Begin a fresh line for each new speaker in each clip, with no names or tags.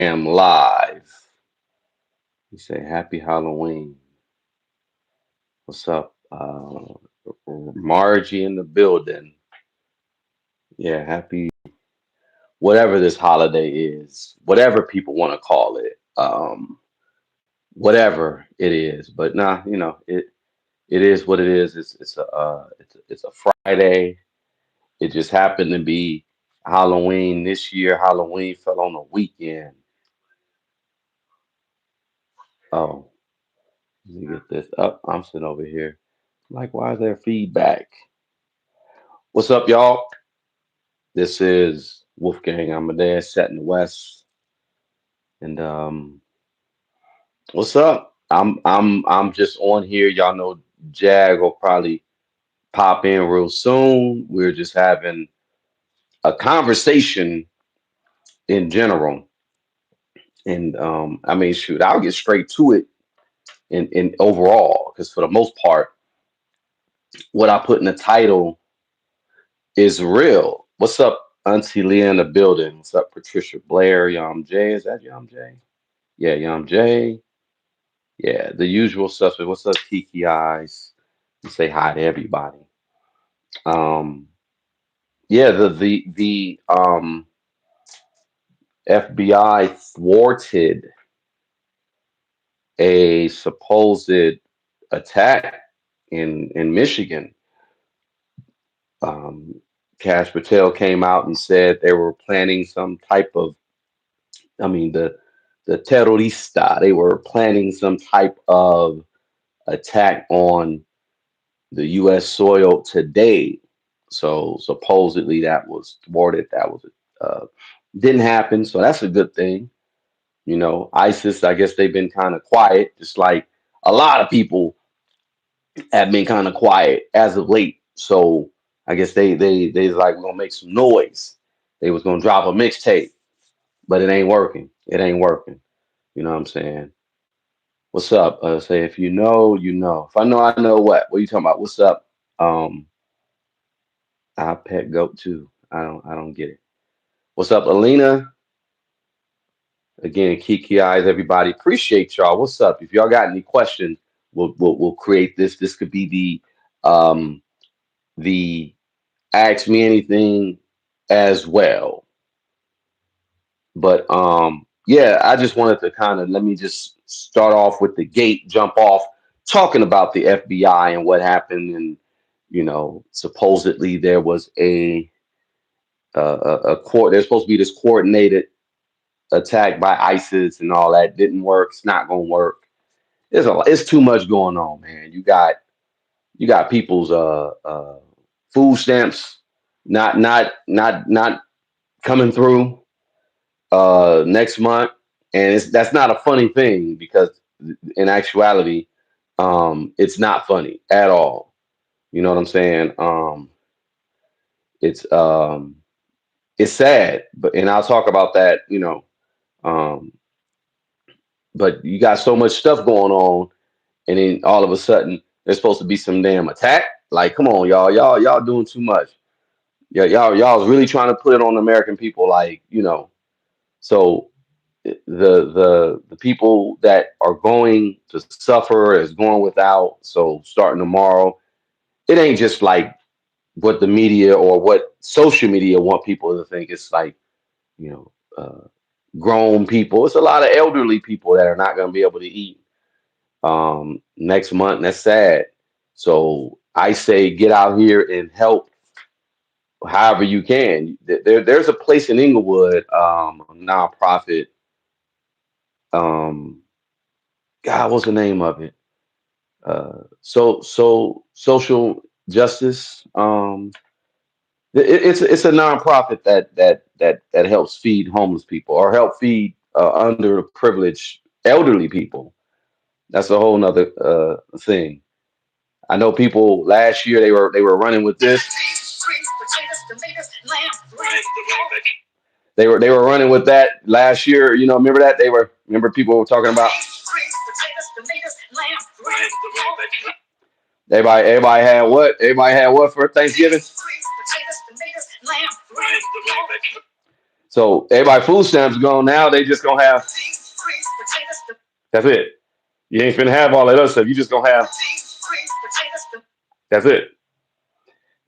Am live. You say happy Halloween. What's up? Margie in the building. Yeah, happy whatever this holiday is, whatever people want to call it. Whatever it is. But nah, it is what it is. It's a Friday. It just happened to be Halloween this year. Halloween fell on a weekend. Oh, let me get this up. I'm sitting over here. Like, why is there feedback? What's up, y'all? This is Wolfgang Amadeus, set in the West, and what's up? I'm just on here. Y'all know Jag will probably pop in real soon. We're just having a conversation in general, and I mean, shoot, I'll get straight to it in overall because for the most part, what I put in the title is real. What's up, Auntie Leah in the building? What's up, Patricia Blair? Yom J, is that Yom J? Yeah, Yom J. Yeah, the usual suspect. What's up, Kiki Eyes? Say hi to everybody. Um, yeah, the FBI thwarted a supposed attack in Michigan. Um, Cash Patel came out and said they were planning some type of, I mean, the terrorista. They were planning some type of attack on the U.S. soil today. So supposedly that was thwarted. That was didn't happen. So that's a good thing. ISIS. I guess they've been kind of quiet, just like a lot of people have been kind of quiet as of late. So I guess they was like we're gonna make some noise. They was gonna drop a mixtape, but it ain't working. It ain't working. You know what I'm saying? What's up? Say if you know, you know. If I know, I know what. What are you talking about? What's up? Um, I pet goat too. I don't get it. What's up, Alina? Again, Kiki Eyes, everybody. Appreciate y'all. What's up? If y'all got any questions, we'll create this. This could be the ask me anything as well. But yeah, I just wanted to kind of let me just start off with the gate, jump off, talking about the FBI and what happened, and supposedly there was a court. There's supposed to be this coordinated attack by ISIS and all that. Didn't work. It's not gonna work. It's too much going on, man. You got people's food stamps not coming through next month, and that's not a funny thing because in actuality, it's not funny at all. You know what I'm saying? It's it's sad, but and I'll talk about that. Um, but you got so much stuff going on, and then all of a sudden there's supposed to be some damn attack. Like, come on, y'all doing too much. Yeah, y'all was really trying to put it on the American people, like So the people that are going to suffer is going without. So starting tomorrow, it ain't just like what the media or what social media want people to think. It's like you know, grown people. It's a lot of elderly people that are not going to be able to eat next month. And that's sad. So I say get out here and help however you can. There's a place in Inglewood, a nonprofit. Um, God, what's the name of it? Social justice. It's a nonprofit that helps feed homeless people or help feed underprivileged elderly people. That's a whole nother thing. I know people last year they were running with this. They were running with that last year. Remember that remember people were talking about. Everybody had what? Everybody had what for Thanksgiving? So everybody food stamps gone now. They just gonna have. That's it. You ain't finna have all that other stuff. You just gonna have. That's it.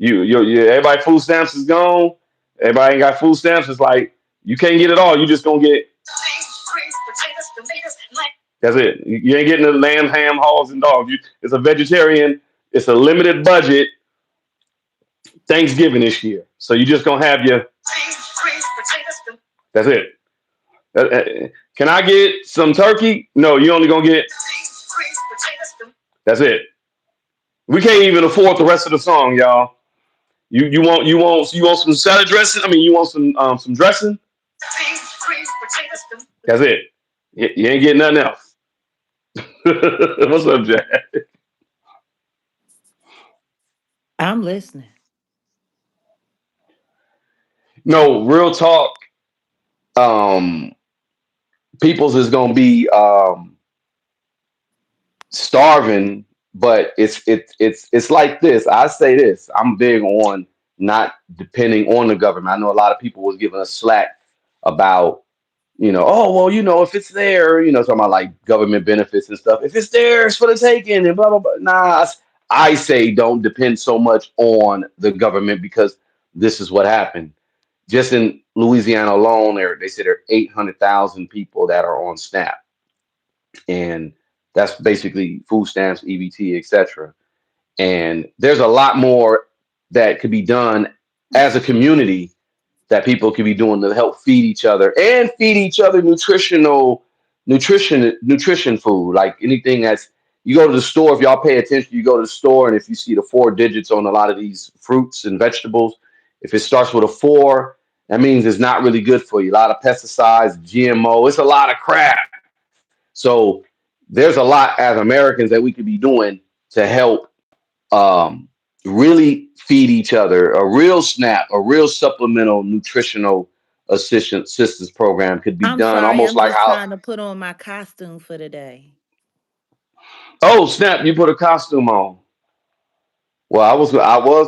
Everybody food stamps is gone. Everybody ain't got food stamps. It's like you can't get it all. You just gonna get. That's it. You ain't getting the lamb, ham, hogs, and dogs. It's a vegetarian. It's a limited budget Thanksgiving this year. So you just gonna have your. That's it. Can I get some turkey? No, you only gonna get. That's it. We can't even afford the rest of the song, y'all. You want some salad dressing? I mean, you want some dressing? That's it. You ain't getting nothing else. What's up, Jack?
I'm listening.
No, real talk. Um, people's is gonna be starving, but it's like this. I say this. I'm big on not depending on the government. I know a lot of people was giving us slack about oh well, if it's there, talking about like government benefits and stuff. If it's there, it's for the taking and blah blah blah. Nah, I say don't depend so much on the government because this is what happened. Just in Louisiana alone, they said there are 800,000 people that are on SNAP, and that's basically food stamps, EBT, etc. And there's a lot more that could be done as a community that people could be doing to help feed each other and feed each other nutrition food. Like anything that's you go to the store, if y'all pay attention, you go to the store and if you see the four digits on a lot of these fruits and vegetables, if it starts with a four, that means it's not really good for you. A lot of pesticides, GMO, it's a lot of crap. So there's a lot as Americans that we could be doing to help um, really feed each other. A real SNAP, a real supplemental nutritional assistance program could be
I'm
done
sorry.
almost
I'm
like
just
how.
trying to put on my costume for the day.
Oh snap! You put a costume on. Well, I was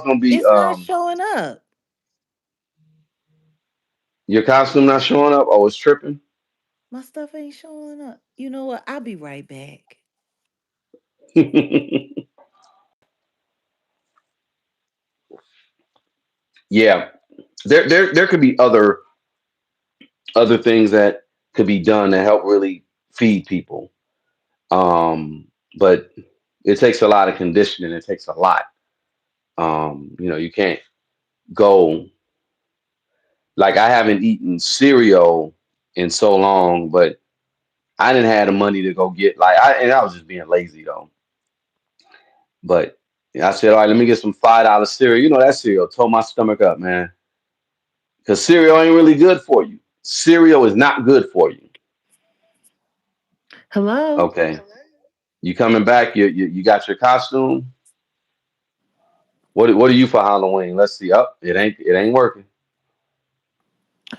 gonna be
It's not showing up.
your costume not showing up. Oh, it's tripping.
My stuff ain't showing up. You know what? I'll be right back.
Yeah, there could be other things that could be done to help really feed people. But it takes a lot of conditioning. It takes a lot. You can't go like I haven't eaten cereal in so long, but I didn't have the money to go get and I was just being lazy though. But I said, all right, let me get some $5 cereal. You know that cereal tore my stomach up, man. Because cereal ain't really good for you. Cereal is not good for you.
Hello?
Okay, you coming back? You got your costume. What are you for Halloween? Let's see. Up, it ain't working.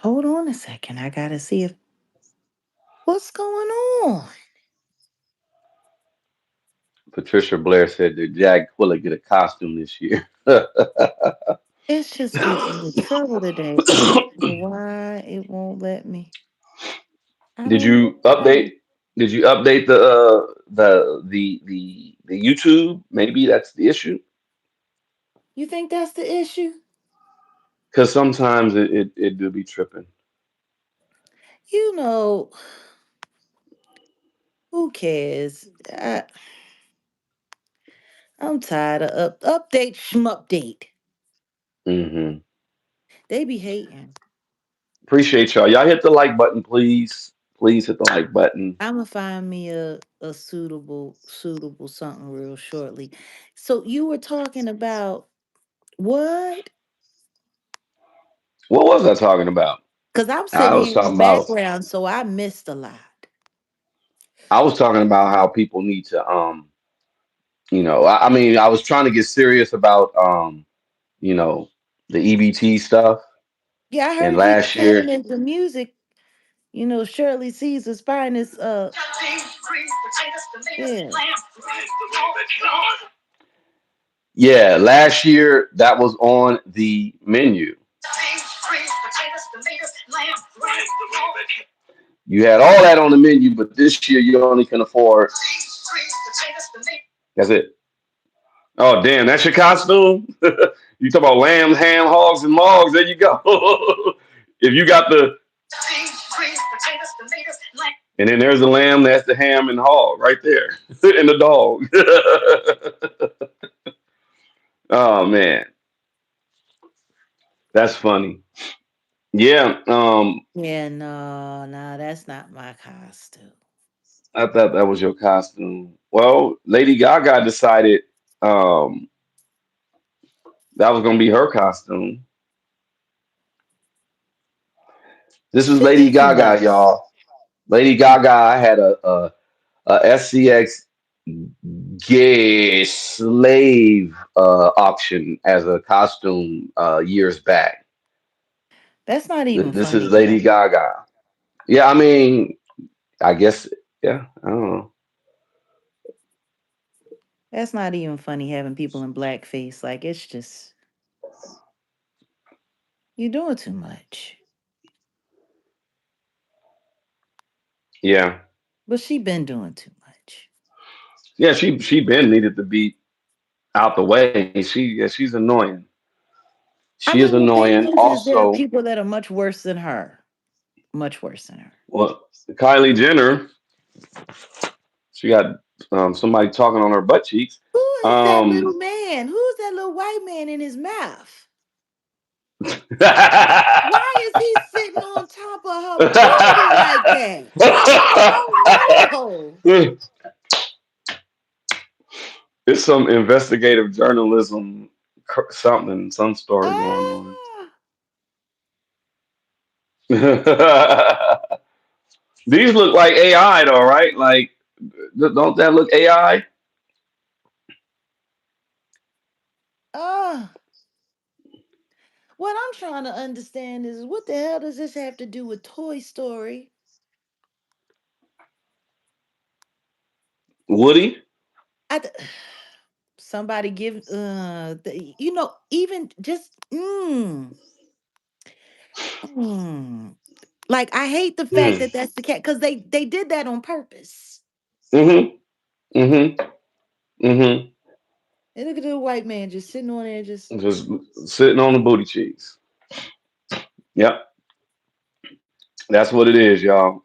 Hold on a second. I gotta see if what's going on.
Patricia Blair said that Jack Quilla get a costume this year.
It's just giving me trouble today. I don't know why it won't let me. I
Did
don't know
you
why.
update? Did you update the YouTube? Maybe that's the issue.
You think that's the issue?
Because sometimes it do be tripping.
You know, who cares? I'm tired of update schmupdate.
Hmm.
They be hating.
Appreciate y'all. Y'all hit the like button, please. Please hit the like button.
I'ma find me a suitable something real shortly. So you were talking about what?
What was I talking about?
Because I'm
I
sitting
was
here in the
talking about.
background, so I missed a lot.
I was talking about how people need to I mean I was trying to get serious about you know the EBT stuff
Yeah, I
and
heard you
last
turning
year.
into music. Shirley Caesar's finest. Yeah.
Yeah, last year that was on the menu. You had all that on the menu, but this year you only can afford. That's it. Oh damn, that's your costume. You talk about lamb, ham, hogs, and logs. There you go. If you got the, and then there's the lamb, that's the ham and hog right there, and the dog. Oh man, that's funny. Yeah,
Yeah, no, no, that's not my costume.
I thought that was your costume. Well, Lady Gaga decided um, that was gonna be her costume. This is
She
Lady
do too
Gaga,
much.
y'all. Lady Gaga had a SCX gay slave auction as a costume years back.
That's not even
This is
funny,
Lady
Kevin.
Gaga. Yeah, I mean, I guess, yeah, I don't know.
That's not even funny having people in blackface. Like it's just you're doing too much.
Yeah,
But she been doing too much.
yeah, she been needed to be out the way. She's annoying. She
I
is
mean, the thing
annoying.
is there are
Also,
people that are much worse than her. Much worse than her.
well, Kylie Jenner, she got somebody talking on her butt cheeks.
Who is that little
Um,
man? Who's that little white man in his mouth? Why is he sitting on top of her booty like that? Oh no.
It's some investigative journalism, something, some story going on.
Ah.
These look like AI though, right? Like, don't that look AI?
Ah. What I'm trying to understand is what the hell does this have to do with Toy Story?
Woody?
I th- somebody give even just mm. Like I hate the fact
Mm.
that that's the cat because they did that on purpose.
Mm-hmm. Mm-hmm. Mm-hmm.
And look at the white man just sitting on there, just
Just sitting on the booty cheeks. Yep, that's what it is, y'all.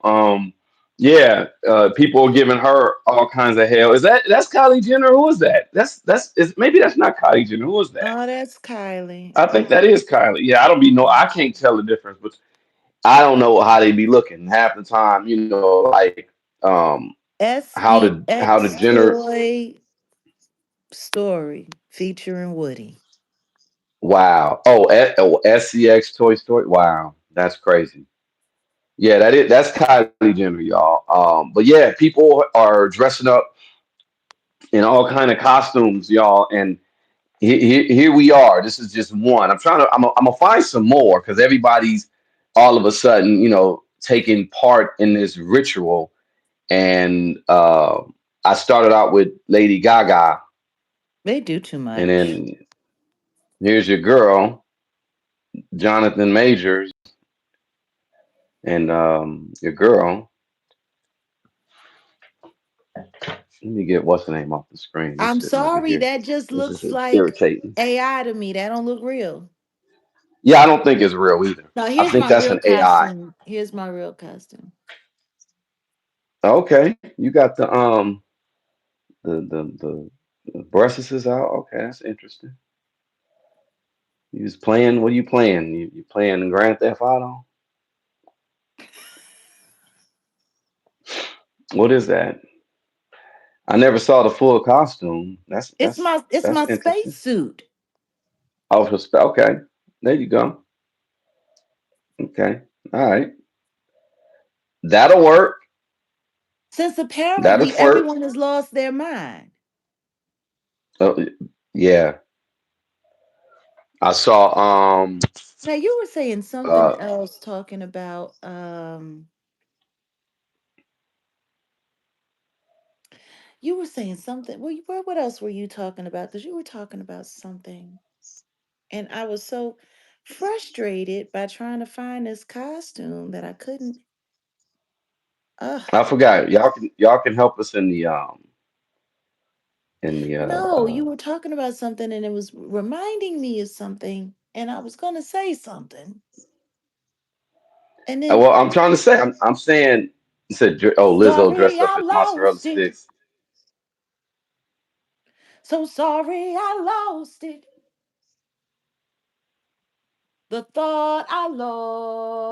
Yeah, people are giving her all kinds of hell. That's Kylie Jenner? Who is that? Maybe that's not Kylie Jenner. Who is that?
oh, that's Kylie.
I think that is Kylie. Yeah, I don't be know. I can't tell the difference, but I don't know how they be looking half the time. You know, like how the
SEX
Jenner.
Toy Story featuring Woody.
Wow. SCX Toy Story. Wow, that's crazy. Yeah, that's Kylie Jenner, y'all. But yeah, people are dressing up in all kind of costumes, y'all, and here we are. This is just one. I'm gonna find some more because everybody's all of a sudden, taking part in this ritual. And I started out with Lady Gaga,
They do too
and
much.
then here's your girl, Jonathan Majors, and your girl. Let me get what's the name off the screen. He's
I'm
sitting over
sorry,
here.
that just
This is
looks like
irritating.
AI to me. That don't look real.
Yeah, I don't think it's real either.
Now
I
here's
think
my
that's
real
an AI.
costume. Here's my real costume.
Okay, you got the breasts is out. Okay, that's interesting. You was playing. What are you playing? You playing Grand Theft Auto? What is that? I never saw the full costume. That's
It's
that's
my
that's interesting.
spacesuit.
Oh, okay. There you go. Okay. All right. That'll work.
Since
That'll
apparently
work.
everyone has lost their mind.
Oh, yeah. I saw.
Now you were saying something
Uh.
else talking about you were saying something. What else were you talking about? Because you were talking about something. And I was so frustrated by trying to find this costume that I couldn't. Ugh.
I forgot. Y'all can help us in the
No, you were talking about something and it was reminding me of something, and I was going to say something. And then,
well, I'm trying to say. I'm saying. You said, "Oh, Lizzo
sorry,
dressed up
I
as mozzarella
lost it.
sticks."
So sorry, I lost it. The thought I lost.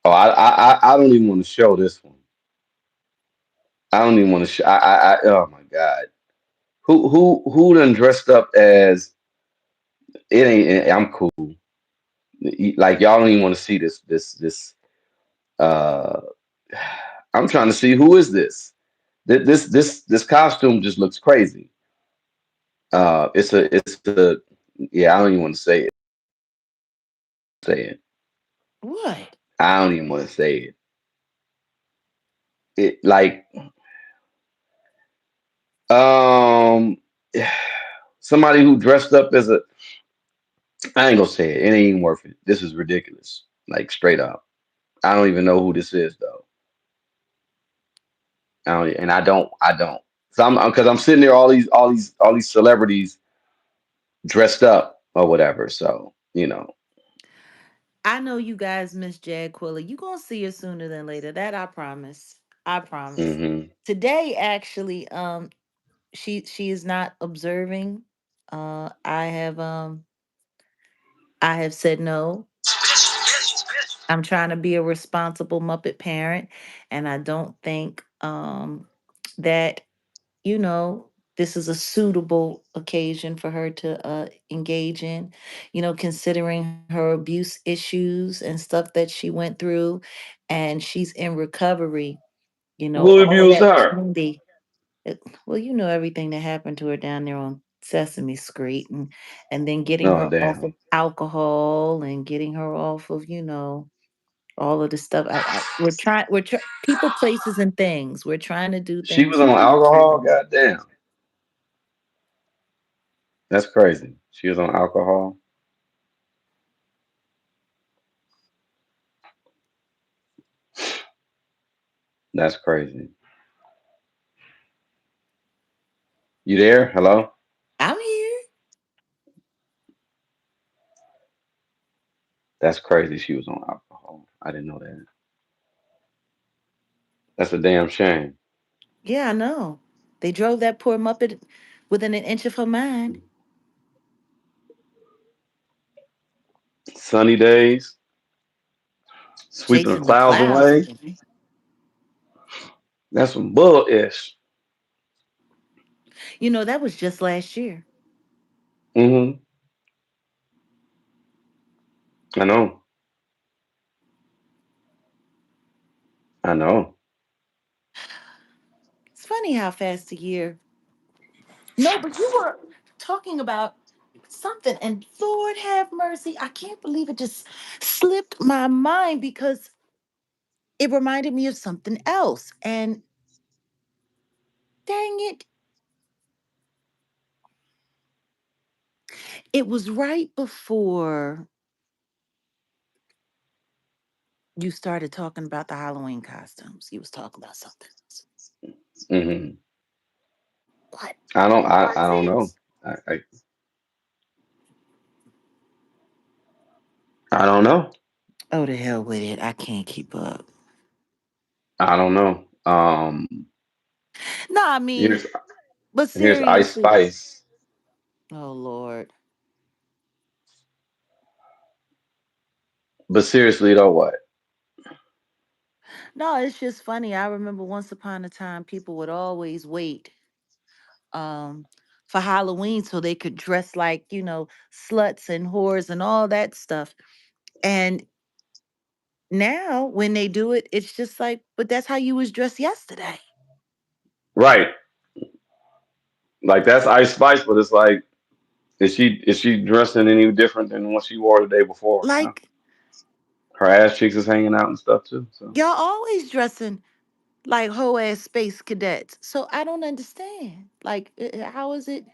Oh, I don't even want to show this one. I don't even want to show. Oh my God. Who done dressed up as it ain't? I'm cool. Like y'all don't even want to see this. Uh, I'm trying to see who is this. This costume just looks crazy. It's a yeah. I don't even want to say it.
What?
I don't even want to say it. It like um somebody who dressed up as a. I ain't gonna say it. It ain't even worth it. This is ridiculous. Like straight up. I don't even know who this is though. And I don't. So I'm because I'm sitting there, all these celebrities dressed up or whatever. So
I know you guys miss Jaquilla. You gonna see her sooner than later. That I promise. I promise.
hmm
Today, actually, she is not observing. I have said no. I'm trying to be a responsible Muppet parent, and I don't think that you know this is a suitable occasion for her to engage in. Considering her abuse issues and stuff that she went through, and she's in recovery.
Who
All of
abused
that
her?
candy. Well, you know everything that happened to her down there on Sesame Street, and then getting
Oh
her off of
damn.
alcohol and getting her off of all of the stuff. We're people, places, and things. We're trying to do
She
things
was on alcohol. God damn. That's crazy. She was on alcohol. That's crazy. You there? Hello?
I'm here.
That's crazy. She was on alcohol. I didn't know that. That's a damn shame.
Yeah, I know. They drove that poor Muppet within an inch of her mind.
Sunny days, sweeping the
Chasing the
clouds
clouds
away.
away.
That's some bullish.
That was just last year.
Mm-hmm. I know. I know.
It's funny how fast a year. No, but you were talking about something, and Lord have mercy, I can't believe it just slipped my mind because it reminded me of something else. And dang it, it was right before you started talking about the Halloween costumes. You was talking about something.
Mm-hmm.
What
I don't. I
was
don't know.
it?
I don't know.
Oh, the hell with it. I can't keep up.
I don't know.
No, I mean,
Here's
but
here's Ice
seriously.
Spice.
Oh, Lord.
But seriously though, what?
No, it's just funny. I remember once upon a time, people would always wait um, for Halloween so they could dress like, sluts and whores and all that stuff. And now when they do it, it's just like, but that's how you was dressed yesterday.
Right. Like that's Ice Spice, but it's like, is she dressing any different than what she wore the day before? No.
Like,
Her ass cheeks is hanging out and stuff too. So
y'all always dressing like whole ass space cadets. So I don't understand. Like, how is it?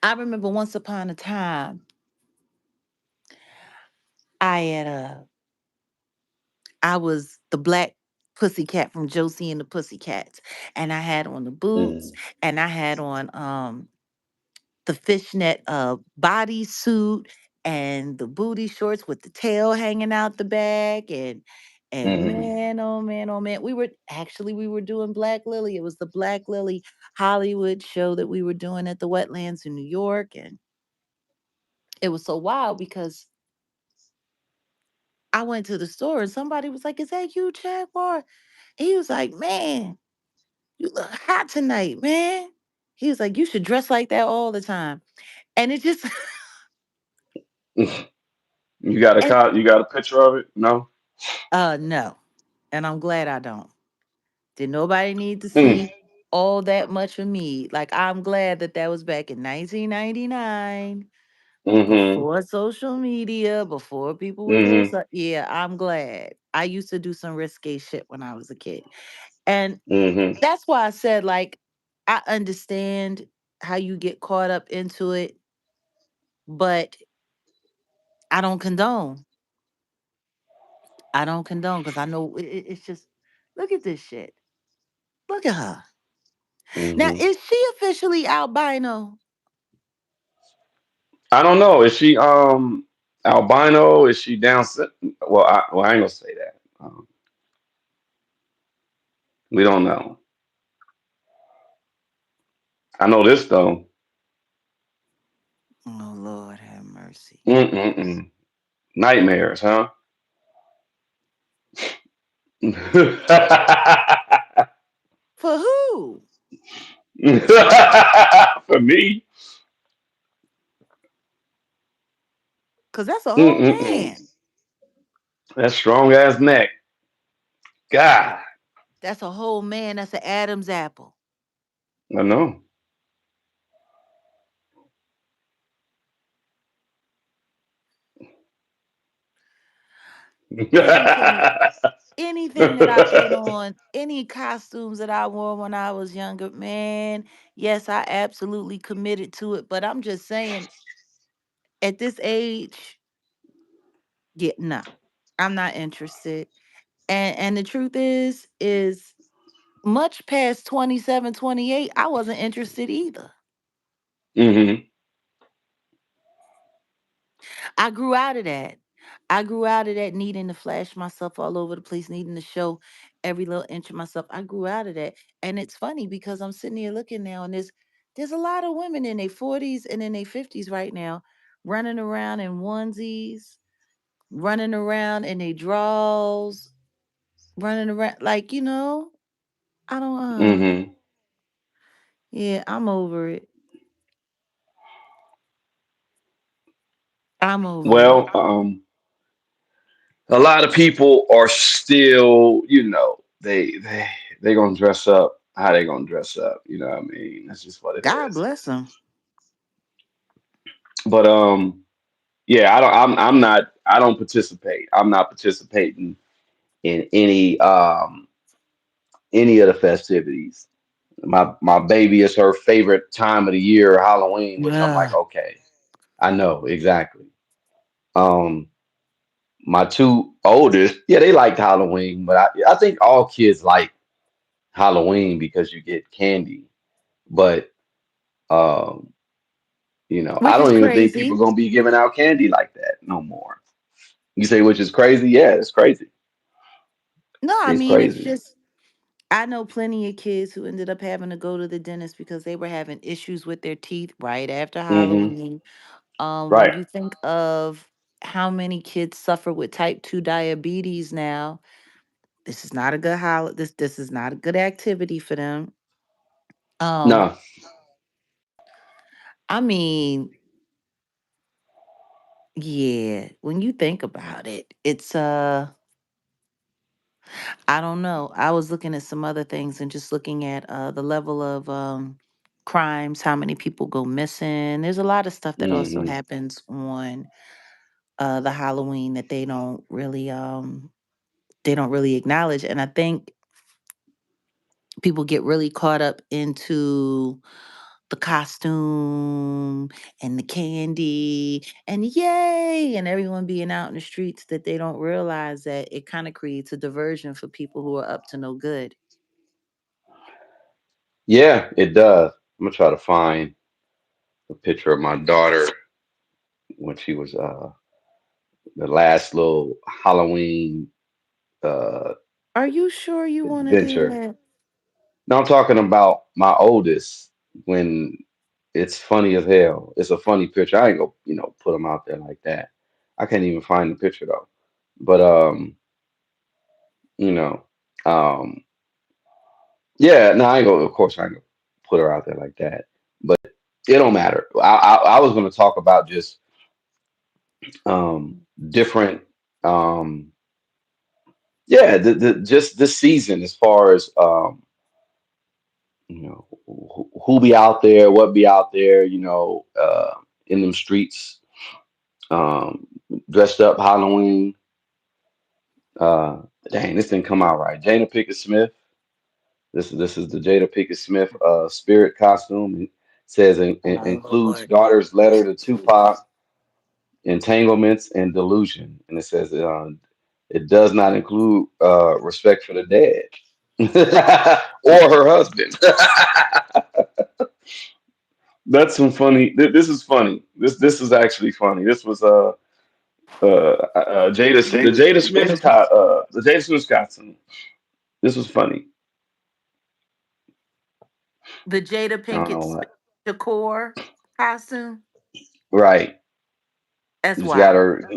I remember once upon a time I had I was the black pussycat from Josie and the Pussycats, and I had on the boots,
Mm,
and I had on the fishnet bodysuit and the booty shorts with the tail hanging out the back, and
mm,
man, oh man, oh man, we were doing Black Lily. It was the Black Lily Hollywood show that we were doing at the wetlands in New York, and it was so wild because I went to the store and somebody was like, "Is that you, Jaguar?" And he was like, "Man, you look hot tonight, man." He was like, "You should dress like that all the time." And it just
mm. You got a
and
you got a picture of it? No.
no. And I'm glad I don't. Did nobody need to
Mm,
see all that much of me? Like, I'm glad that that was back in 1999,
mm-hmm.
before social media, before people would post
Mm-hmm.
up. Yeah, I'm glad. I used to do some risque shit when I was a kid. And
Mm-hmm.
that's why I said, like, I understand how you get caught up into it, but I don't condone. I don't condone because I know it's just, look at this shit. Look at her. Now,
Mm-hmm.
is she officially albino?
I don't know. Is she albino? Is she down? Well, I ain't gonna say that. We don't know. I know this though.
Oh, Lord have mercy.
Mm-mm-mm. Nightmares, huh?
For who?
For me.
Because that's a whole
Mm-mm-mm.
man.
That strong ass neck. God,
That's a whole man. That's an Adam's apple.
I know.
Anything, anything that I put on, any costumes that I wore when I was younger, man, yes, I absolutely committed to it. But I'm just saying, at this age, yeah, no, I'm not interested. And the truth is much past 27, 28, I wasn't interested either.
Hmm.
I grew out of that. I grew out of that needing to flash myself all over the place, needing to show every little inch of myself. I grew out of that. And it's funny because I'm sitting here looking now and there's a lot of women in their 40s and in their 50s right now running around in onesies, running around in their drawers, running around like, I don't
Hmm.
yeah, I'm over it. I'm over it.
Well, a lot of people are still, they gonna dress up how they gonna dress up. You know what I mean? That's just what it
God
is.
bless them.
But yeah, I don't. I'm not. I don't participate. I'm not participating in any of the festivities. My baby is her favorite time of the year, Halloween, which I'm like,
Ugh.
okay, I know exactly. Um, my two oldest, yeah, they liked Halloween, but I think all kids like Halloween because you get candy. But um, I
Which is
don't even think people
crazy.
gonna be giving out candy like that no more. You say which is crazy? Yeah, it's crazy.
No, I
It's
mean, it's
crazy.
just I know plenty of kids who ended up having to go to the dentist because they were having issues with their teeth right after
Hmm.
Halloween. When
Right.
you think of how many kids suffer with type 2 diabetes now, this is not a good this is not a good activity for them. Um,
No.
I mean, yeah, when you think about it, it's I don't know. I was looking at some other things and just looking at the level of crimes, how many people go missing. There's a lot of stuff that also
Hmm.
happens on the Halloween that they don't really acknowledge. And I think people get really caught up into the costume and the candy and yay and everyone being out in the streets that they don't realize that it kind of creates a diversion for people who are up to no good.
Yeah, it does. I'm gonna try to find a picture of my daughter when she was the last little Halloween uh
Are you sure you want to do
adventure.
that?
Now I'm talking about my oldest when it's funny as hell. It's a funny picture. I ain't gonna, put them out there like that. I can't even find the picture though. But you know, um, yeah, no, I ain't gonna. Of course, I ain't gonna put her out there like that. But it don't matter. I was gonna talk about just different, um, yeah, just this season as far as who be out there, what be out there, in them streets, um, dressed up Halloween. Uh, Dang, this didn't come out right. Jada Pinkett Smith. This is the Jada Pinkett Smith spirit costume. It says
Oh
includes
Lord.
daughter's letter to Tupac, entanglements, and delusion. And it says it does not include respect for the dead or her husband. That's some funny. This is funny. This is actually funny. This was Jada the Jada Smith costume. This was funny.
The Jada
I don't
Pinkett
know
Smith
what.
decor costume.
Right.
That's
It's got
wild.
her.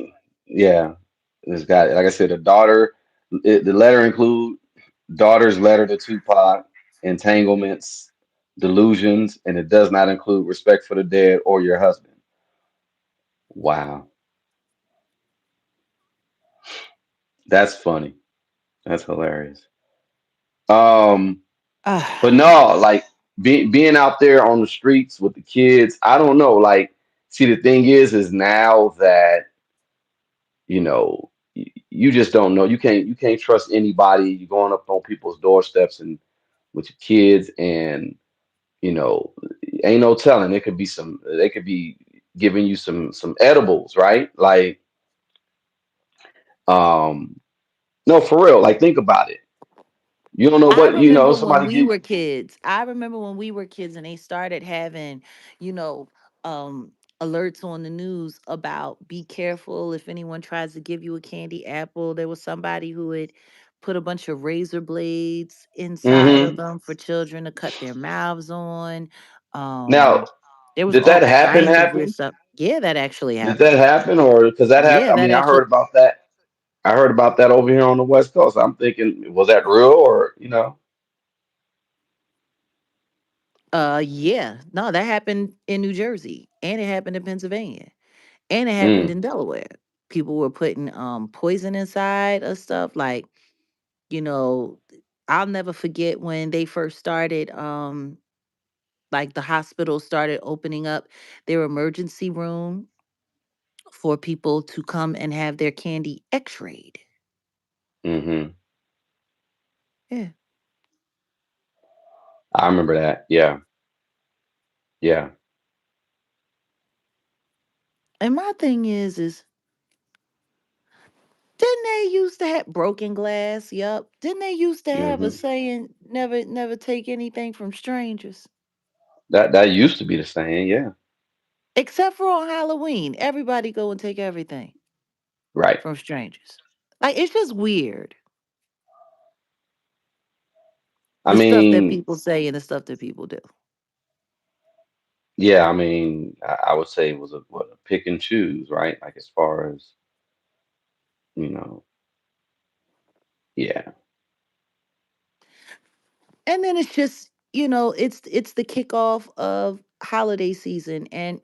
Yeah. It's got, like I said, a daughter. The letter include daughter's letter to Tupac, entanglements, delusions, and it does not include respect for the dead or your husband. Wow, that's funny. That's hilarious. Um, but
Ah.
no, like being out there on the streets with the kids, I don't know. Like, see, the thing is now that you just don't know. You can't trust anybody. You're going up on people's doorsteps and with your kids, and you know, ain't no telling. It could be some. They could be giving you some edibles, right? Like, um, no, for real. Like, think about it. You don't know
I
what
when
somebody
we
get.
were kids. I remember when we were kids and they started having, you know, um, alerts on the news about be careful if anyone tries to give you a candy apple. There was somebody who had put a bunch of razor blades inside of
Hmm.
them for children to cut their mouths on.
Now,
Um, there was
did
all
that happen?
kinds of weird
Happen?
stuff. Yeah, that actually
Did that
happened.
happen, or because that happened?
Yeah,
I
that
mean, I
actually
heard about that. I heard about that over here on the West Coast. I'm thinking, was that real, or
yeah. No, that happened in New Jersey and it happened in Pennsylvania. And it happened
Mm,
in Delaware. People were putting poison inside of stuff. Like, you know, I'll never forget when they first started, like the hospital started opening up their emergency room for people to come and have their candy x-rayed.
hmm.
Yeah.
I remember that. Yeah, yeah.
And my thing is didn't they used to have broken glass? Yup. Didn't they used to have a
Hmm.
saying, never take anything from strangers?
That used to be the saying. Yeah,
Except for on Halloween. Everybody go and take everything
right.
from strangers. Like it's just weird.
I
The stuff that
mean,
people say and the stuff that people do.
yeah. I mean, I would say it was a pick and choose, right? Like as far as you know, yeah.
And then it's just, it's the kickoff of holiday season. And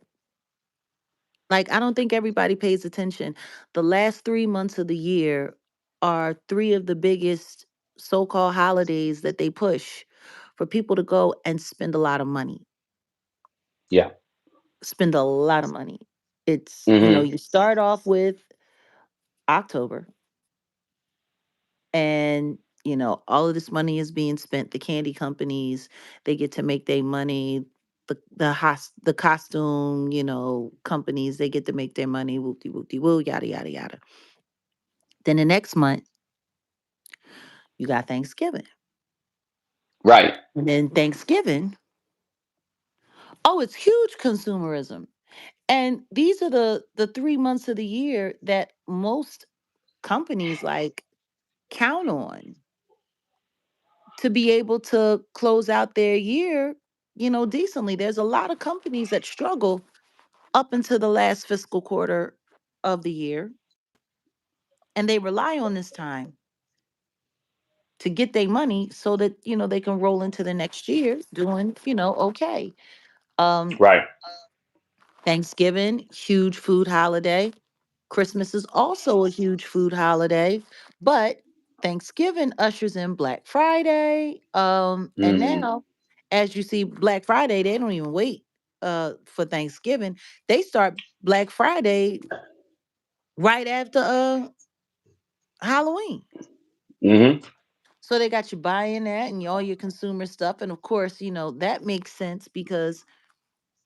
like I don't think everybody pays attention. The last 3 months of the year are three of the biggest so-called holidays that they push for people to go and spend a lot of money.
Yeah.
Spend a lot of money. It's,
Hmm.
you start off with October and all of this money is being spent. The candy companies, they get to make their money. the costume, companies, they get to make their money, whoopty whoopty woo, yada yada yada. Then the next month you got Thanksgiving.
Right.
And then Thanksgiving, oh, it's huge consumerism. And these are the 3 months of the year that most companies like count on to be able to close out their year, decently. There's a lot of companies that struggle up until the last fiscal quarter of the year, and they rely on this time to get their money so that they can roll into the next year doing okay. um
Right.
Thanksgiving, huge food holiday. Christmas is also a huge food holiday, but Thanksgiving ushers in Black Friday. And
Hmm.
now, as you see, Black Friday, they don't even wait for Thanksgiving. They start Black Friday right after Halloween.
Hmm.
So they got you buying that and all your consumer stuff. And of course, that makes sense because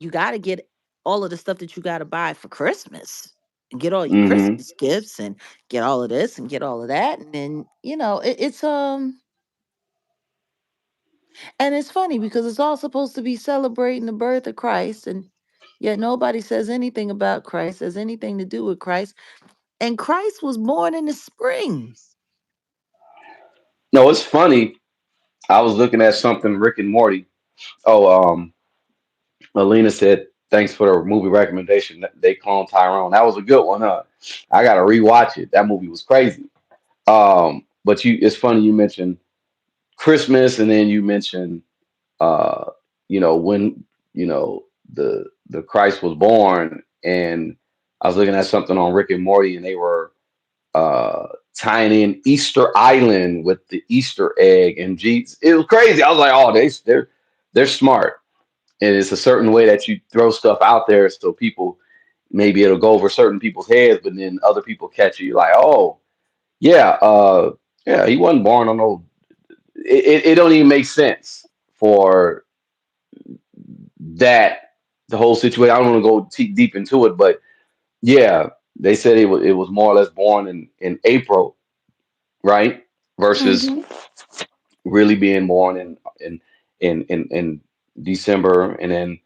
you got to get all of the stuff that you got to buy for Christmas and get all your
Hmm.
Christmas gifts and get all of this and get all of that. And then, it's and it's funny because it's all supposed to be celebrating the birth of Christ, and yet nobody says anything about Christ, has anything to do with Christ. And Christ was born in the spring.
No, it's funny. I was looking at something Rick and Morty. Oh, Alina said thanks for the movie recommendation. They cloned Tyrone. That was a good one, huh? I gotta rewatch it. That movie was crazy. But it's funny you mentioned Christmas, and then you mentioned uh, when the Christ was born, and I was looking at something on Rick and Morty, and they were uh tying in Easter Island with the Easter egg, and geez, it was crazy. I was like, oh, they're smart, and it's a certain way that you throw stuff out there so people maybe it'll go over certain people's heads, but then other people catch you like, oh yeah, yeah, he wasn't born on no. It don't even make sense for that the whole situation. I don't want to go deep into it, but yeah, they said it was more or less born in April, right? Versus
Hmm.
really being born in December, and then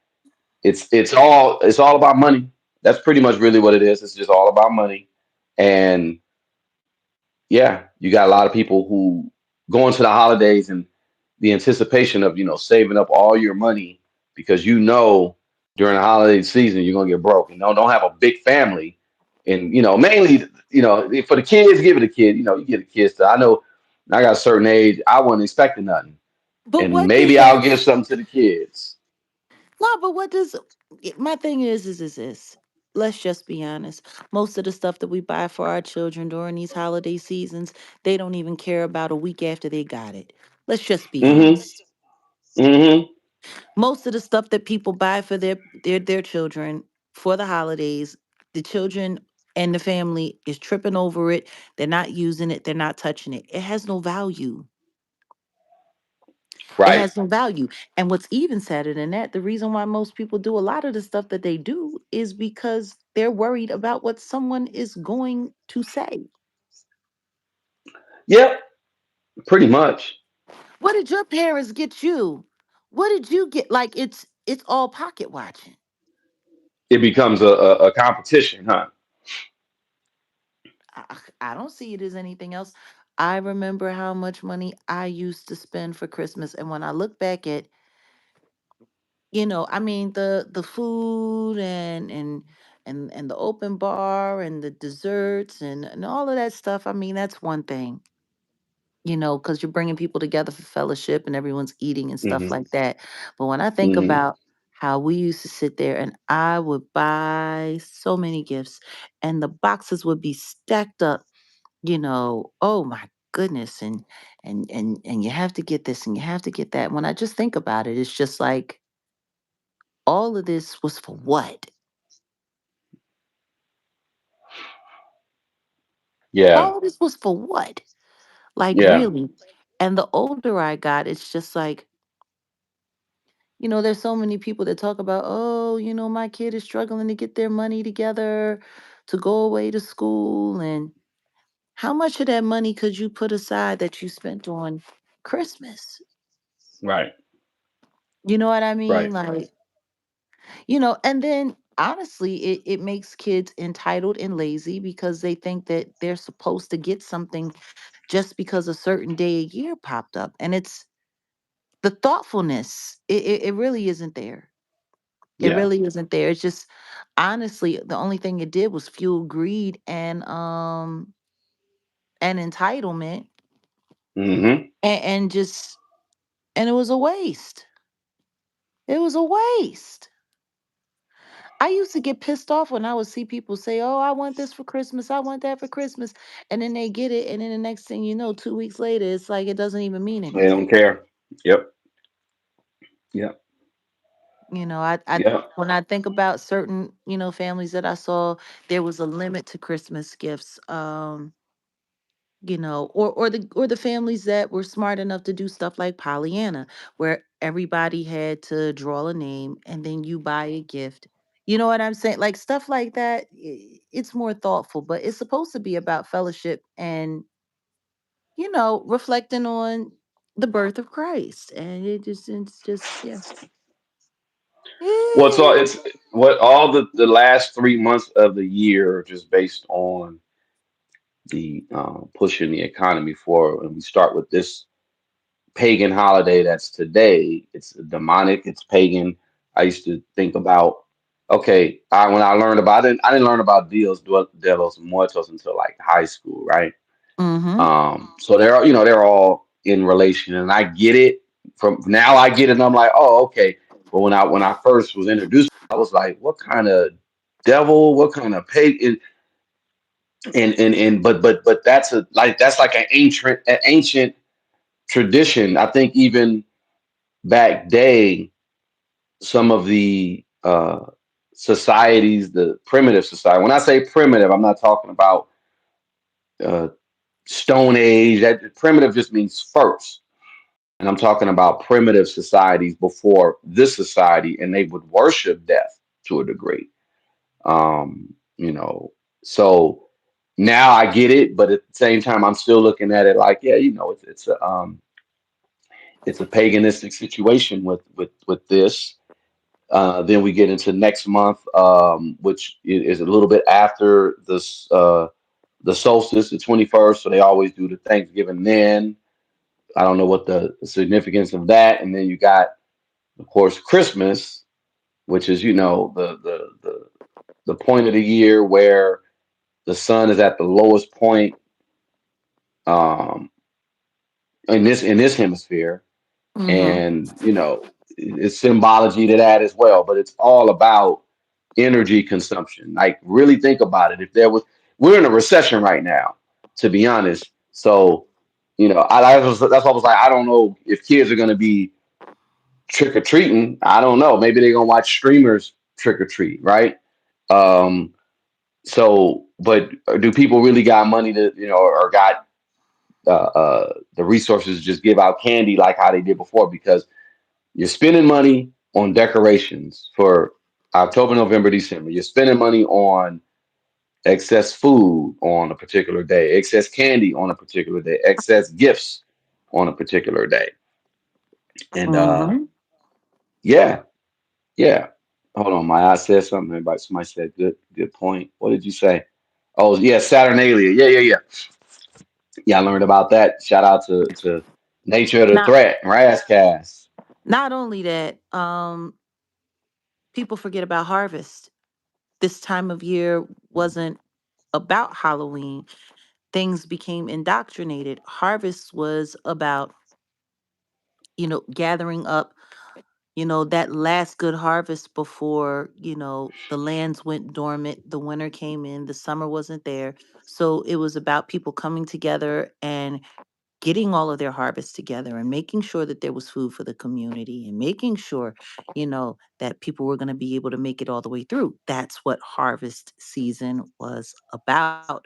it's all about money. That's pretty much really what it is. It's just all about money, and yeah, you got a lot of people who go into the holidays and the anticipation of saving up all your money because during the holiday season you're gonna get broke and don't have a big family, and mainly for the kids, give it a kid. You get a kid stuff. I know I got a certain age. I wasn't expecting nothing,
But
and
what does
maybe I'll give
this?
something to the kids.
No, but what does my thing is this? Let's just be honest. Most of the stuff that we buy for our children during these holiday seasons, they don't even care about a week after they got it. Let's just be
Hmm.
honest.
Hmm.
Most of the stuff that people buy for their children for the holidays, the children and the family is tripping over it. They're not using it. They're not touching it. It has no value. It
Right.
has no value. And what's even sadder than that, the reason why most people do a lot of the stuff that they do is because they're worried about what someone is going to say.
Yep. Pretty much.
What did your parents get you? What did you get? Like it's all pocket watching.
It becomes a competition, huh?
I don't see it as anything else. I remember how much money I used to spend for Christmas, and when I look back at, I mean the food and the open bar and the desserts and all of that stuff. I mean, that's one thing, because you're bringing people together for fellowship and everyone's eating and stuff
Hmm.
like that. But when I think
Hmm.
about how we used to sit there and I would buy so many gifts and the boxes would be stacked up, oh my goodness, and you have to get this and you have to get that. When I just think about it, it's just like all of this was for what?
Yeah.
All of this was for what? Like
Yeah.
really. And the older I got, it's just like There's so many people that talk about, oh, my kid is struggling to get their money together to go away to school. And how much of that money could you put aside that you spent on Christmas?
Right.
You know what I mean?
Right.
Like, and then honestly, it makes kids entitled and lazy because they think that they're supposed to get something just because a certain day a year popped up. And it's the thoughtfulness, it really isn't there. It
Yeah.
really isn't there. It's just honestly, the only thing it did was fuel greed and entitlement
Hmm.
and it was a waste. It was a waste. I used to get pissed off when I would see people say, "Oh, I want this for Christmas. I want that for Christmas." And then they get it and then the next thing you know, 2 weeks later, it's like it doesn't even mean
They
anything.
don't care. Yep. Yep.
I
Yep.
when I think about certain, families that I saw, there was a limit to Christmas gifts. Or the families that were smart enough to do stuff like Pollyanna, where everybody had to draw a name and then you buy a gift. You know what I'm saying? Like stuff like that, it's more thoughtful, but it's supposed to be about fellowship and, reflecting on the birth of Christ. And it's just, yeah.
Well, it's all
Eh.
it's what all the last 3 months of the year are just based on the pushing the economy forward, and we start with this pagan holiday that's today. It's demonic. It's pagan. I used to think about, okay, when I learned about it, I didn't learn about de los Muertos until like high school, right?
Mm-hmm.
So they're all in relation, and I get it. From now, I get it, and I'm like, oh, okay. But when I first was introduced, I was like, what kind of devil? What kind of pagan? And but that's like an ancient tradition. I think even back day, some of the societies, the primitive society. When I say primitive, I'm not talking about uh, Stone Age. That primitive just means first, and I'm talking about primitive societies before this society, and they would worship death to a degree. Um, you know, so now I get it, but at the same time, I'm still looking at it like, yeah, it's a paganistic situation with this. Then we get into next month, which is a little bit after the solstice, the 21st. So they always do the Thanksgiving then. I don't know what the significance of that. And then you got, of course, Christmas, which is the point of the year where the sun is at the lowest point um, in this hemisphere,
Mm-hmm.
and it's symbology to that as well. But it's all about energy consumption. Like, really think about it. If there was, we're in a recession right now, to be honest. So, that's why I was like, I don't know if kids are going to be trick or treating. I don't know. Maybe they're going to watch streamers trick or treat, right? Um, but do people really got money to, or got the resources to just give out candy like how they did before? Because you're spending money on decorations for October, November, December. You're spending money on excess food on a particular day, excess candy on a particular day, excess gifts on a particular day. And
Mm-hmm.
yeah, yeah. Hold on, I said something. Somebody said good point. What did you say? Oh yeah, Saturnalia. Yeah, yeah, yeah. Yeah, I learned about that. Shout out to Nature of the
Not
Threat, Razzcast.
not only that, people forget about harvest. This time of year wasn't about Halloween. Things became indoctrinated. Harvest was about, gathering up, that last good harvest before, the lands went dormant, the winter came in, the summer wasn't there. So it was about people coming together and getting all of their harvests together and making sure that there was food for the community and making sure, that people were going to be able to make it all the way through. That's what harvest season was about,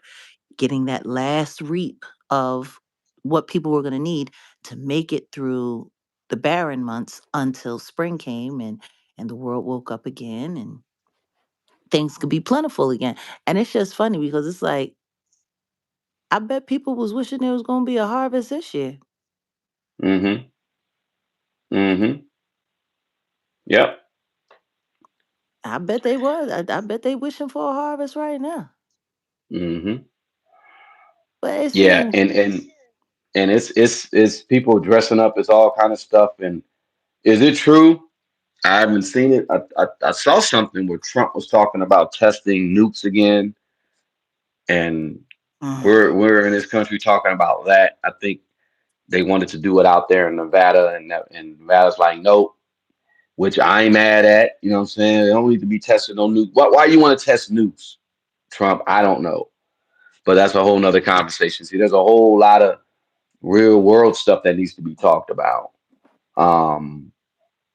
getting that last reap of what people were going to need to make it through the barren months until spring came and the world woke up again and things could be plentiful again. And it's just funny because it's like I bet people was wishing there was going to be a harvest this year.
Mm-hmm. Mm-hmm. Yep.
I bet they was. I bet they wishing for a harvest right now.
Mm-hmm.
But it
Yeah,
seems,
and it's people dressing up as all kind of stuff. And is it true? I haven't seen it. I saw something where Trump was talking about testing nukes again, and
mm,
we're in this country talking about that. I think they wanted to do it out there in Nevada, and Nevada's like, nope, which I ain't mad at. You know what I'm saying? They don't need to be testing no nuke. Why you want to test nukes, Trump? I don't know, but that's a whole nother conversation. See, there's a whole lot of real world stuff that needs to be talked about. Um,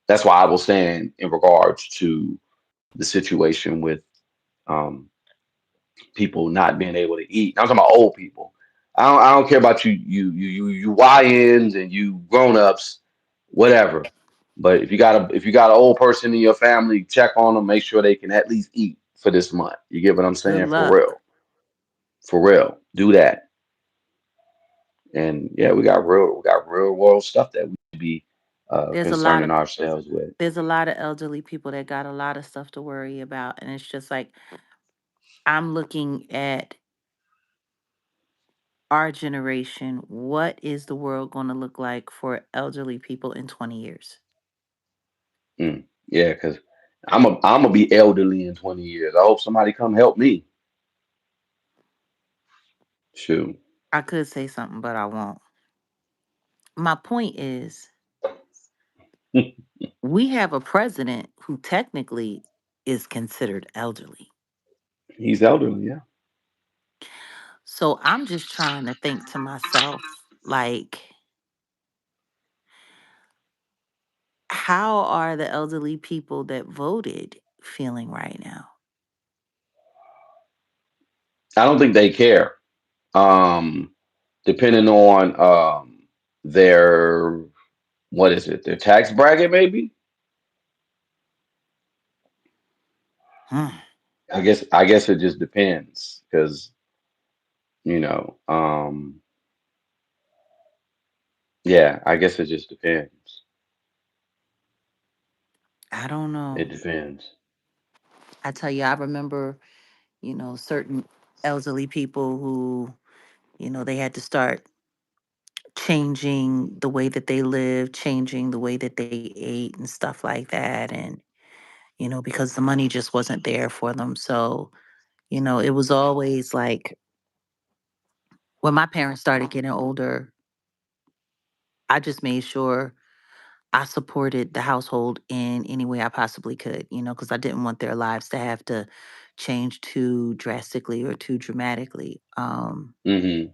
that's why I was saying in regards to the situation with um, people not being able to eat. I'm talking about old people. I don't care about you YNs and you grown ups, whatever. But if you got an old person in your family, check on them, make sure they can at least eat for this month. You get what I'm
good
saying?
luck.
For real, do that. And yeah, we got real world stuff that we should be
There's a lot
concerning
of
ourselves with.
there's a lot of elderly people that got a lot of stuff to worry about, and it's just like I'm looking at our generation. What is the world going to look like for elderly people in 20 years?
Mm. Yeah, because I'm gonna be elderly in 20 years. I hope somebody come help me. Shoot.
I could say something, but I won't. My point is, we have a president who technically is considered elderly.
He's elderly, yeah.
So I'm just trying to think to myself, like, how are the elderly people that voted feeling right now?
I don't think they care. Um, Depending on their what is it, their tax bracket, maybe.
Hmm,
I guess it just depends because yeah, I guess it just depends.
I don't
It
know.
depends.
I tell you, I remember, certain elderly people who, they had to start changing the way that they lived, changing the way that they ate and stuff like that. And, because the money just wasn't there for them. So, it was always like when my parents started getting older, I just made sure I supported the household in any way I possibly could, because I didn't want their lives to have to change too drastically or too dramatically.
Mm-hmm.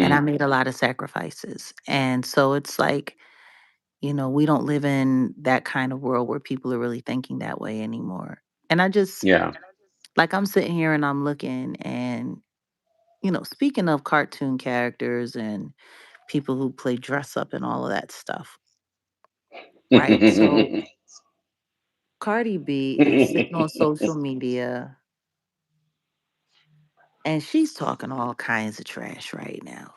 And I
Mm-hmm.
made a lot of sacrifices. And so it's like, we don't live in that kind of world where people are really thinking that way anymore. And I just,
Yeah.
like, I'm sitting here and I'm looking, and, speaking of cartoon characters and people who play dress up and all of that stuff, right? So Cardi B is sitting on social media and she's talking all kinds of trash right now.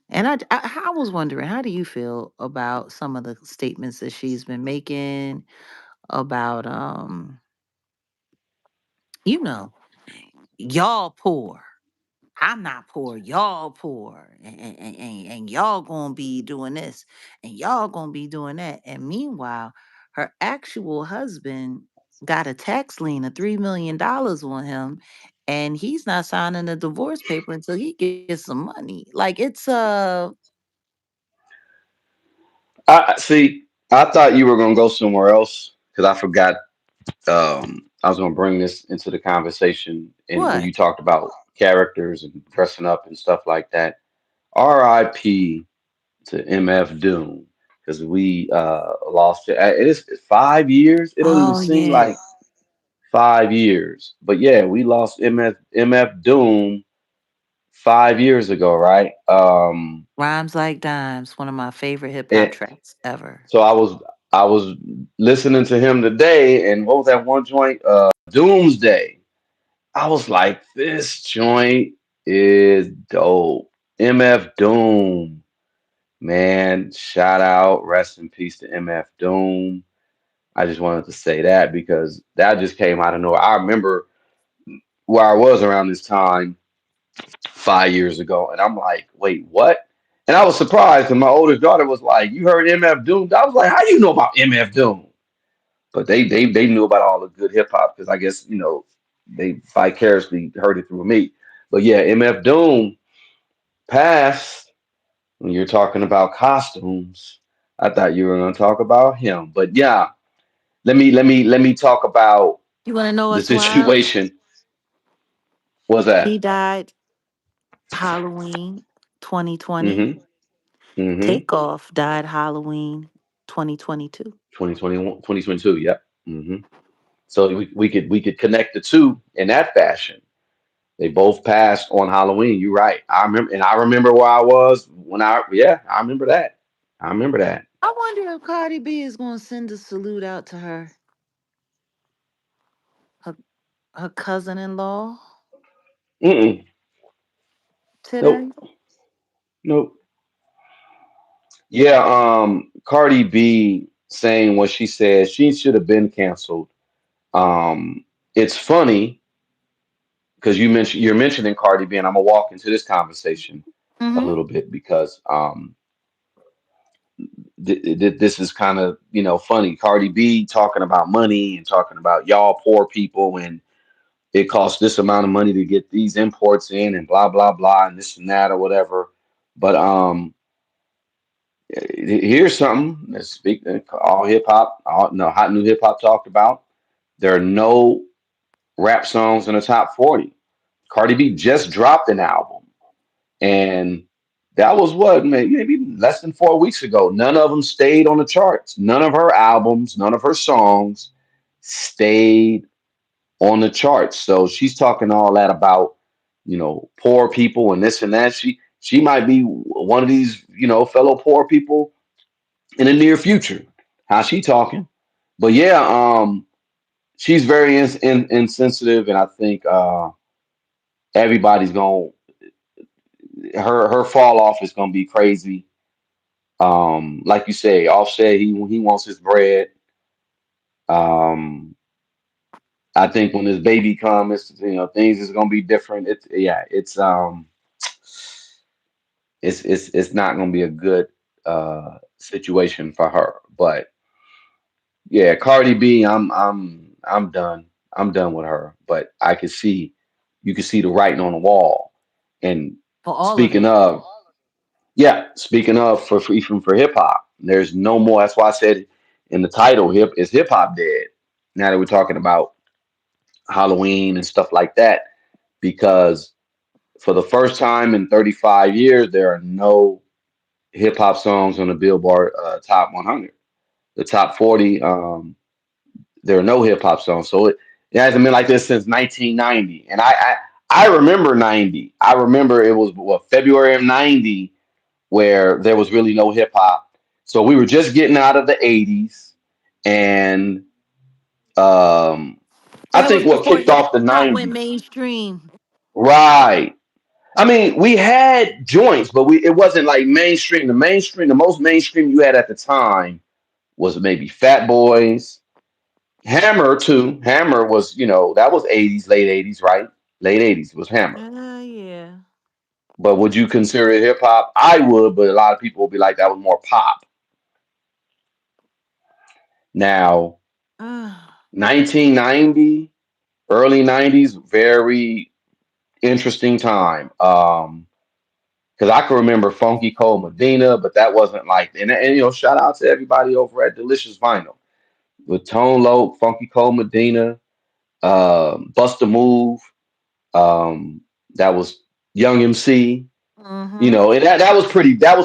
And I was wondering, how do you feel about some of the statements that she's been making about, you know, y'all poor. I'm not poor. Y'all poor. And y'all gonna be doing this and y'all gonna be doing that. And meanwhile, her actual husband got a tax lien of $3 million on him. And he's not signing a divorce paper until he gets some money. Like
I see. I thought you were gonna go somewhere else because I forgot. I was gonna bring this into the conversation, and when
what?
you talked about characters and dressing up and stuff like that. R.I.P. to MF Doom because we lost it. It is 5 years. It don't even
Oh
seem
yeah.
like 5 years, but yeah, we lost MF Doom 5 years ago, right?
Rhymes Like Dimes, one of my favorite hip hop
And
tracks ever.
so I was listening to him today, and what was that one joint? Doomsday. I was like, this joint is dope. MF Doom, man, shout out, rest in peace to MF Doom. I just wanted to say that because that just came out of nowhere. I remember where I was around this time 5 years ago, and I'm like, wait, what? And I was surprised, and my oldest daughter was like, "You heard MF Doom?" I was like, "How you know about MF Doom?" But they knew about all the good hip hop because I guess they vicariously heard it through me. But yeah, MF Doom passed. When you're talking about costumes, I thought you were going to talk about him. But yeah, let me talk about
You want to know
the
what's wild?
situation. What's
He
that?
died Halloween 2020.
Mm-hmm. Mm-hmm.
Takeoff died Halloween 2022.
2021, 2022. Yep. Mm-hmm. So we could connect the two in that fashion. They both passed on Halloween. You're right. I remember where I was when I remember that. I remember that.
I wonder if Cardi B is going to send a salute out to her, her cousin-in-law
Mm-mm.
today.
Nope. Nope. Yeah, Cardi B saying what she said, she should have been canceled. It's funny because you're mentioning Cardi B, and I'm gonna walk into this conversation a
Mm-hmm.
little bit because this is kind of funny. Cardi B talking about money and talking about y'all poor people, and it costs this amount of money to get these imports in, and blah blah blah, and this and that or whatever. But here's something that speak all hip hop, all no hot new hip hop talked about. There are no rap songs in the top 40. Cardi B just dropped an album, and that was what maybe less than 4 weeks ago. None of them stayed on the charts. None of her albums, none of her songs stayed on the charts. So she's talking all that about poor people and this and that. She might be one of these fellow poor people in the near future. How she talking? But yeah, she's very insensitive, and I think everybody's going her fall off is gonna be crazy. Like you say, Offset he wants his bread. Um, I think when this baby comes, things is gonna be different. It's not gonna be a good situation for her. But yeah, Cardi B, I'm done. I'm done with her. But you can see the writing on the wall. And
For all of
speaking
them.
of, yeah, speaking of even for hip hop, there's no more. That's why I said in the title, hip hop dead. Now that we're talking about Halloween and stuff like that, because for the first time in 35 years, there are no hip hop songs on the Billboard Top 100. The top 40, there are no hip hop songs. So it hasn't been like this since 1990. And I remember 90. I remember it was February of 90 where there was really no hip hop. So we were just getting out of the 80s. And um, I
That was
think what
before
kicked
hip
off the
hop went
90s,
mainstream.
right. I mean, we had joints, but it wasn't like mainstream. The most mainstream you had at the time was maybe Fat Boys, Hammer too. Hammer was, that was 80s, late 80s, right? Late 80s was Hammer.
Yeah.
But would you consider it hip hop? I would, but a lot of people would be like that was more pop. Now,
Ah.
1990, early 90s, very interesting time. Because I can remember Funky Cold Medina, but that wasn't like, and shout out to everybody over at Delicious Vinyl with Tone Loc, Funky Cold Medina, Bust a Move, um, that was Young MC,
Mm-hmm.
and that was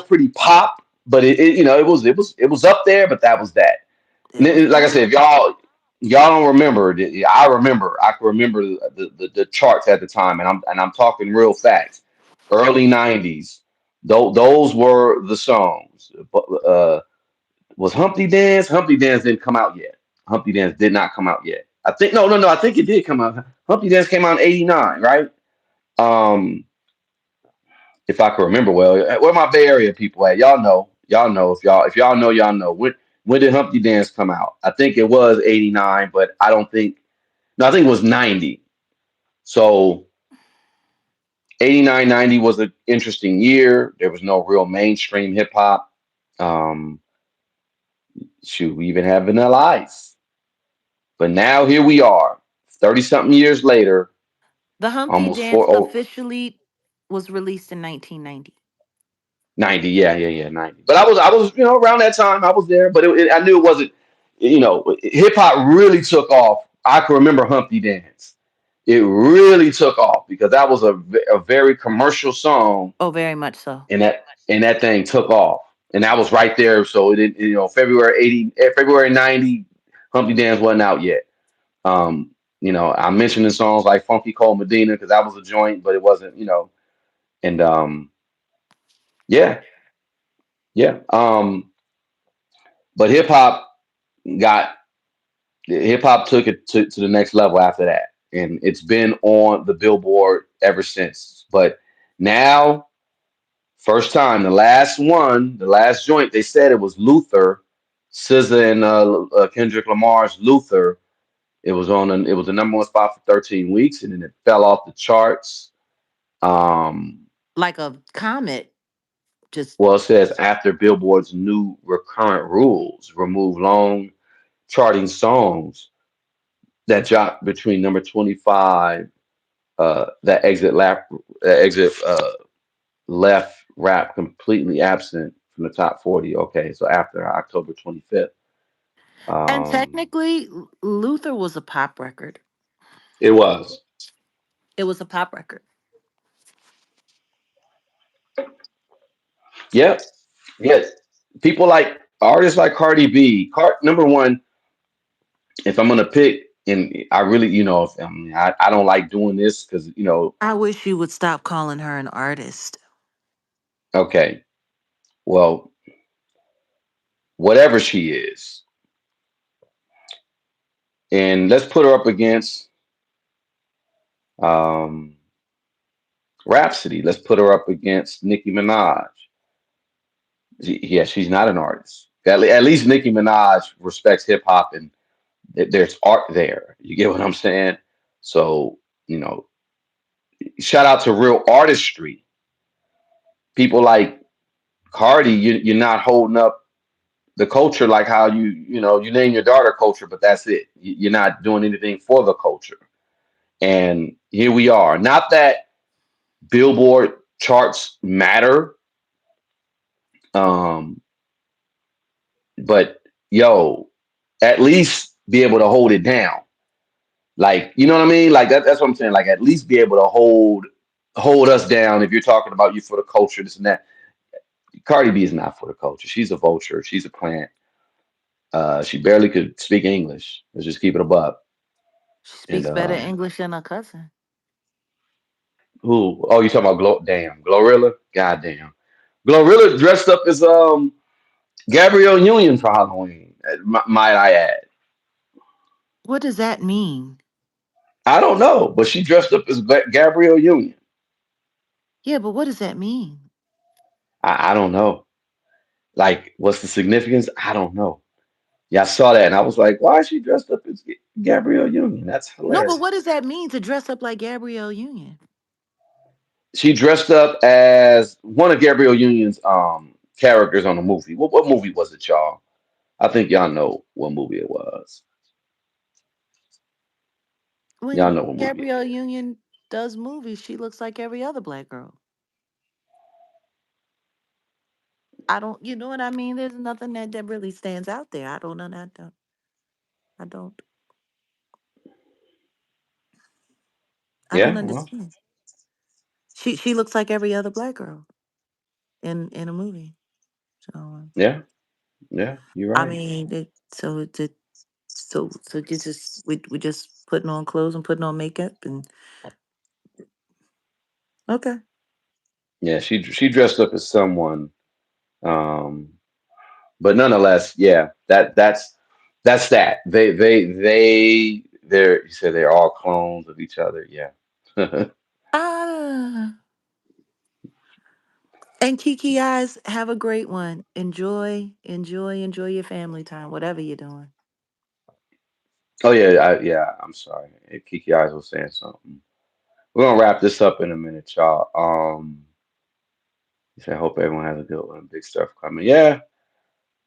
pretty pop, but it was up there, but that was that. And
It was
like I said,
pop.
if y'all don't remember, I remember. I can remember the charts at the time, and I'm talking real facts. early '90s. Those were the songs. But, was Humpty Dance? Humpty Dance didn't come out yet. Humpty Dance did not come out yet. I think no. I think it did come out. Humpty Dance came out in '89, right? Um, if I can remember well. Where my Bay Area people at? Y'all know. Y'all know if y'all know, y'all know. When did Humpty Dance come out? I think it was '89, but I don't think. No, I think it was '90. So 89, 90 was an interesting year. There was no real mainstream hip hop. Um, Shoot, we even had Vanilla Ice. But now here we are, 30 something years later,
The Humpty
almost
Dance
four oh
officially was released in 1990.
90. Yeah, 90. But I was, around that time, I was there, but I knew it wasn't, hip hop really took off. I can remember Humpty Dance. It really took off because that was a very commercial song,
Oh, very much so.
and that thing took off. And that was right there. So February 90, Humpty Dance wasn't out yet. I mentioned the songs like Funky Cold Medina because that was a joint, but it wasn't. And yeah, yeah. But got hip hop took it to the next level after that, and it's been on the Billboard ever since. But now, first time, the last joint, they said it was Luther, SZA and Kendrick Lamar's Luther. It was the number one spot for 13 weeks, and then it fell off the charts. Um,
Like a comet, just
Well, it says after Billboard's new recurrent rules remove long charting songs that drop between number 25, that exit left rap completely absent from the top 40. Okay, so after October 25th,
and
um,
technically Luther was a pop record.
it was.
It was a pop record.
Yep. Yes. People like artists like Cardi B. Number one, if I'm gonna pick, and I really, if, I don't like doing this because
I wish you would stop calling her an artist.
okay, well, whatever she is, and let's put her up against um, Rhapsody. Let's put her up against Nicki Minaj. Yeah, she's not an artist. At least Nicki Minaj respects hip hop, and there's art there. You get what I'm saying? So, you know, shout out to real artistry. People like Cardi, you're not holding up the culture like how you name your daughter culture, but that's it. You're not doing anything for the culture. And here we are. Not that Billboard charts matter, um, but yo, at least be able to hold it down. Like, you know what I mean? Like that's what I'm saying. Like at least be able to hold us down if you're talking about you for the culture, this and that. Cardi B is not for the culture. She's a vulture. She's a plant. She barely could speak English. Let's just keep it above.
She
And
speaks better English than her cousin.
who? Oh, you talking about Damn, Glorilla? Goddamn, Glorilla dressed up as Gabrielle Union for Halloween. Might I add?
What does that mean?
I don't know, but she dressed up as Gabrielle Union.
Yeah, but what does that mean?
I don't know. Like, what's the significance? I don't know. Yeah, I saw that and I was like, why is she dressed up as Gabrielle Union? That's
No, but
hilarious.
what does that mean to dress up like Gabrielle Union?
She dressed up as one of Gabrielle Union's characters on a movie. What movie was it, y'all? I think y'all know what movie it was. Y'all
When
know what movie it
Gabrielle
is.
Union does movies, she looks like every other black girl. I don't, you know what I mean? There's nothing that really stands out there. I don't know. I don't, I don't
Yeah, well,
understand. She looks like every other black girl in a movie. So
yeah, yeah, you're
I
right.
mean, so you just we just putting on clothes and putting on makeup and okay.
Yeah, she dressed up as someone. Um, but nonetheless, yeah, that's that. They're you said they're all clones of each other. Yeah.
Ah. And Kiki eyes, have a great one. Enjoy, enjoy, enjoy your family time, whatever you're doing.
Oh yeah, yeah. I'm sorry. Kiki Eyes was saying something. We're gonna wrap this up in a minute, y'all. He said, I hope everyone has a good one. Big stuff coming. Yeah,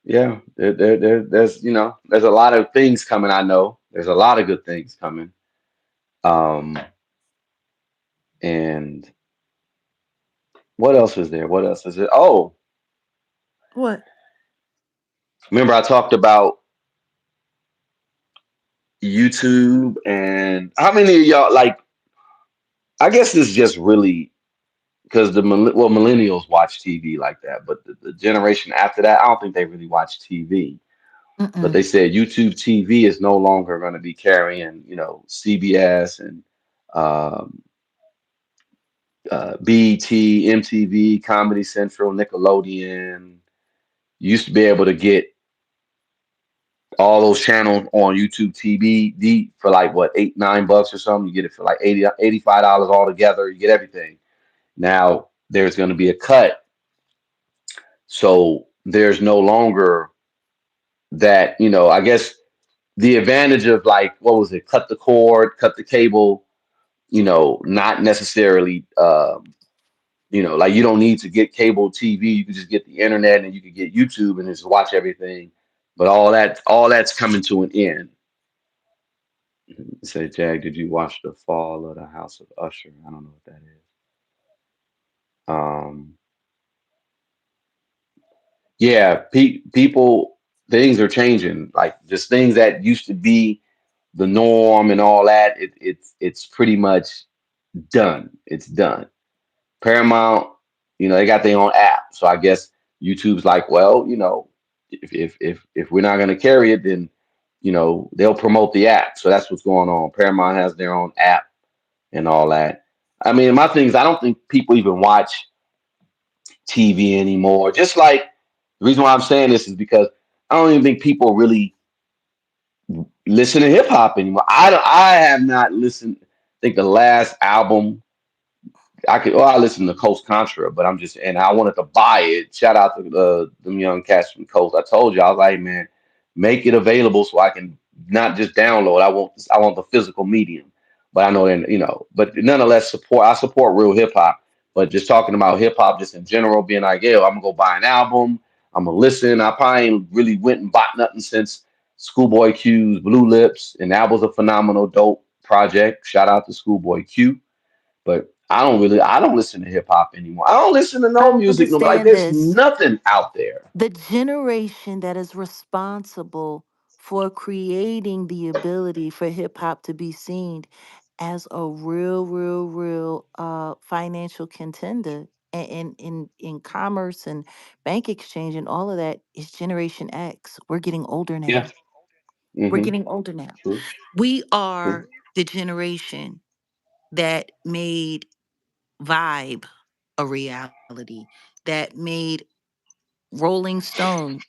yeah. There's there's a lot of things coming. I know there's a lot of good things coming. Um, and what else is there? What else is it? Oh,
What?
remember I talked about YouTube and how many of y'all like? I guess it's just really because millennials watch TV like that, but the generation after that, I don't think they really watch TV. But they
Mm-mm.
said YouTube TV is no longer going to be carrying, CBS and um, BET, MTV, Comedy Central, Nickelodeon. You used to be able to get all those channels on YouTube TV for like what, $8, $9 or something. You get it for like 80, $85 altogether. You get everything. Now there's going to be a cut, so there's no longer that. I guess the advantage of like what was it? Cut the cord, cut the cable. Not necessarily. Like you don't need to get cable TV. You can just get the internet and you can get YouTube and just watch everything. But all that's coming to an end. Say, Jag, did you watch the Fall of the House of Usher? I don't know what that is. Um, yeah, people, things are changing. Like just things that used to be the norm and all that. It's pretty much done. It's done. Paramount, they got their own app. So I guess YouTube's like, well, if we're not going to carry it, then they'll promote the app. So that's what's going on. Paramount has their own app and all that. I mean, my thing is, I don't think people even watch TV anymore. Just like the reason why I'm saying this is because I don't even think people really listen to hip hop anymore. I have not listened. I think the last album I listen to Coast Contra, but and I wanted to buy it. Shout out to them young cats from Coast. I told you I was like, man, make it available so I can not just download. I want the physical medium. But I know then but nonetheless support. I support real hip hop. But just talking about hip hop, just in general, being like, yeah, I'm gonna go buy an album. I'm gonna listen. I probably ain't really went and bought nothing since Schoolboy Q's Blue Lips, and that was a phenomenal, dope project. Shout out to Schoolboy Q. But I don't listen to hip hop anymore. I don't listen to no
I
music. No, like
understand
there's
this.
nothing out there.
The generation that is responsible for creating the ability for hip hop to be seen as a real, real, real financial contender in commerce and bank exchange and all of that is Generation X. We're getting older
Yeah.
now. We're
Mm-hmm.
getting older now.
True.
We
True.
are the generation that made Vibe a reality, that made Rolling Stone,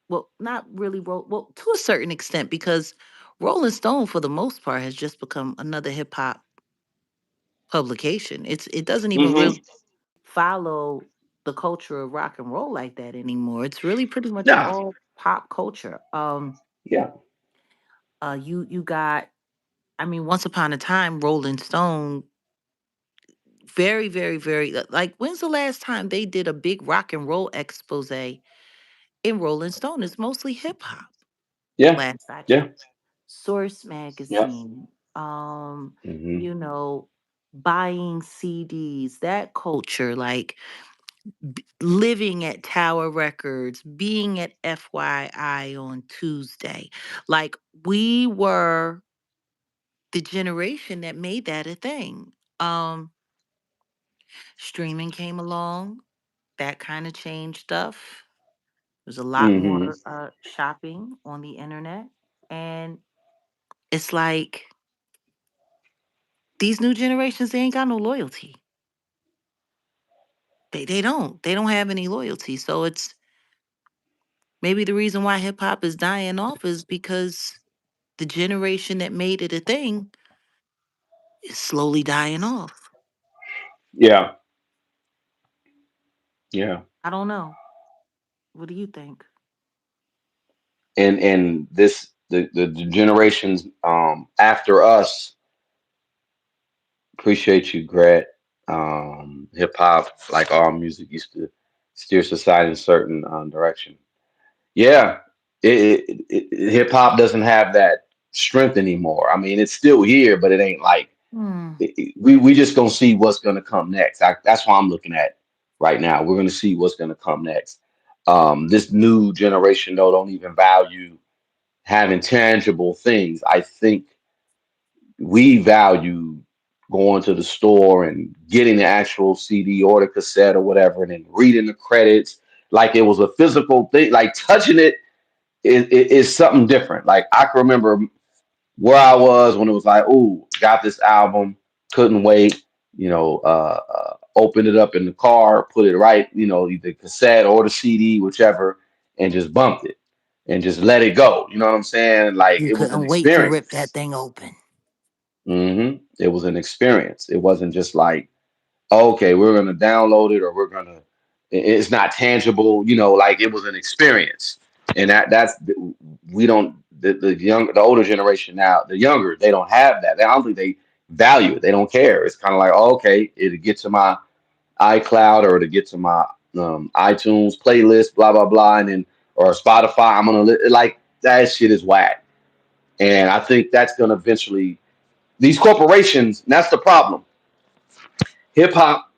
well, not really well, to a certain extent, because Rolling Stone, for the most part, has just become another hip hop publication. It doesn't even
Mm-hmm.
really follow the culture of rock and roll like that anymore. It's really pretty much
Yeah.
all pop culture.
Yeah.
You got, I mean, once upon a time, Rolling Stone, very, very, very, like, when's the last time they did a big rock and roll expose in Rolling Stone? It's mostly hip hop.
Yeah.
Last I
Yeah.
checked. Source
Yeah.
magazine,
Mm-hmm.
you know, buying CDs, that culture, like living at Tower Records, being at FYI on Tuesday. Like we were the generation that made that a thing. Um, Streaming came along, that kind of changed stuff. There's a lot
Mm-hmm.
more shopping on the internet. And it's like these new generations, they ain't got no loyalty. They don't have any loyalty. So it's maybe the reason why hip hop is dying off is because the generation that made it a thing is slowly dying off.
Yeah, yeah.
I don't know. What do you think?
And this the generations after us appreciate you, Gret. Hip hop, like all music, used to steer society in a certain direction. Yeah, hip hop doesn't have that strength anymore. I mean, it's still here, but it ain't like
Hmm.
we just gonna see what's gonna come next. That's what I'm looking at right now. We're gonna see what's gonna come next. This new generation though don't even value having tangible things. I think we value going to the store and getting the actual CD or the cassette or whatever, and then reading the credits like it was a physical thing. Like touching it is something different. Like I can remember where I was when it was like, "Ooh, got this album, couldn't wait." Opened it up in the car, put it right, either cassette or the CD, whichever, and just bumped it and just let it go. You know what I'm saying? Like
You
it was an
couldn't wait to rip that
experience.
thing open.
It was an experience. It wasn't just like, okay, we're gonna download it or we're gonna. It's not tangible. Like it was an experience, and that's we don't the older generation now, the younger, they don't have that. I don't think they value it. They don't care. It's kind of like, oh, okay, it'll get to my iCloud or to get to my iTunes playlist, blah blah blah, and then or Spotify. I'm gonna like that shit is whack, and I think that's gonna eventually these corporations. And that's the problem. Hip hop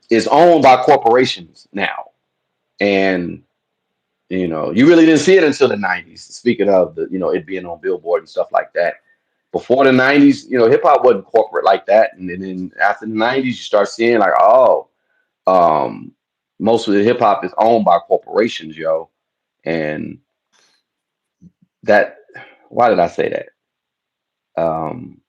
is owned by corporations now, and you really didn't see it until the '90s. Speaking of it being on Billboard and stuff like that. Before the '90s, hip hop wasn't corporate like that, and then after the '90s, you start seeing like, oh, um, most of the hip hop is owned by corporations, yo, and that. Why did I say that? Um,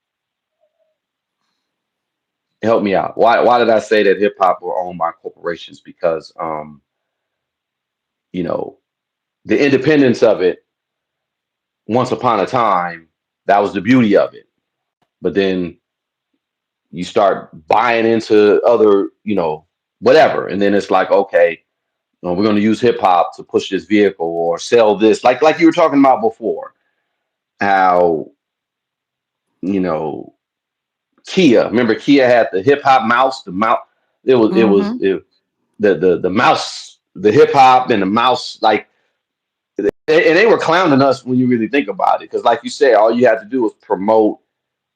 Help me out. Why did I say that hip hop were owned by corporations? Because you know the independence of it once upon a time, that was the beauty of it. But then you start buying into other, whatever, and then it's like, okay, we're going to use hip hop to push this vehicle or sell this, like you were talking about before, how you know Kia. Remember, Kia had the hip hop mouse. The mouse.
Mm-hmm.
The mouse, the hip hop, and the mouse. Like, and they were clowning us when you really think about it, because like you said, all you had to do was promote.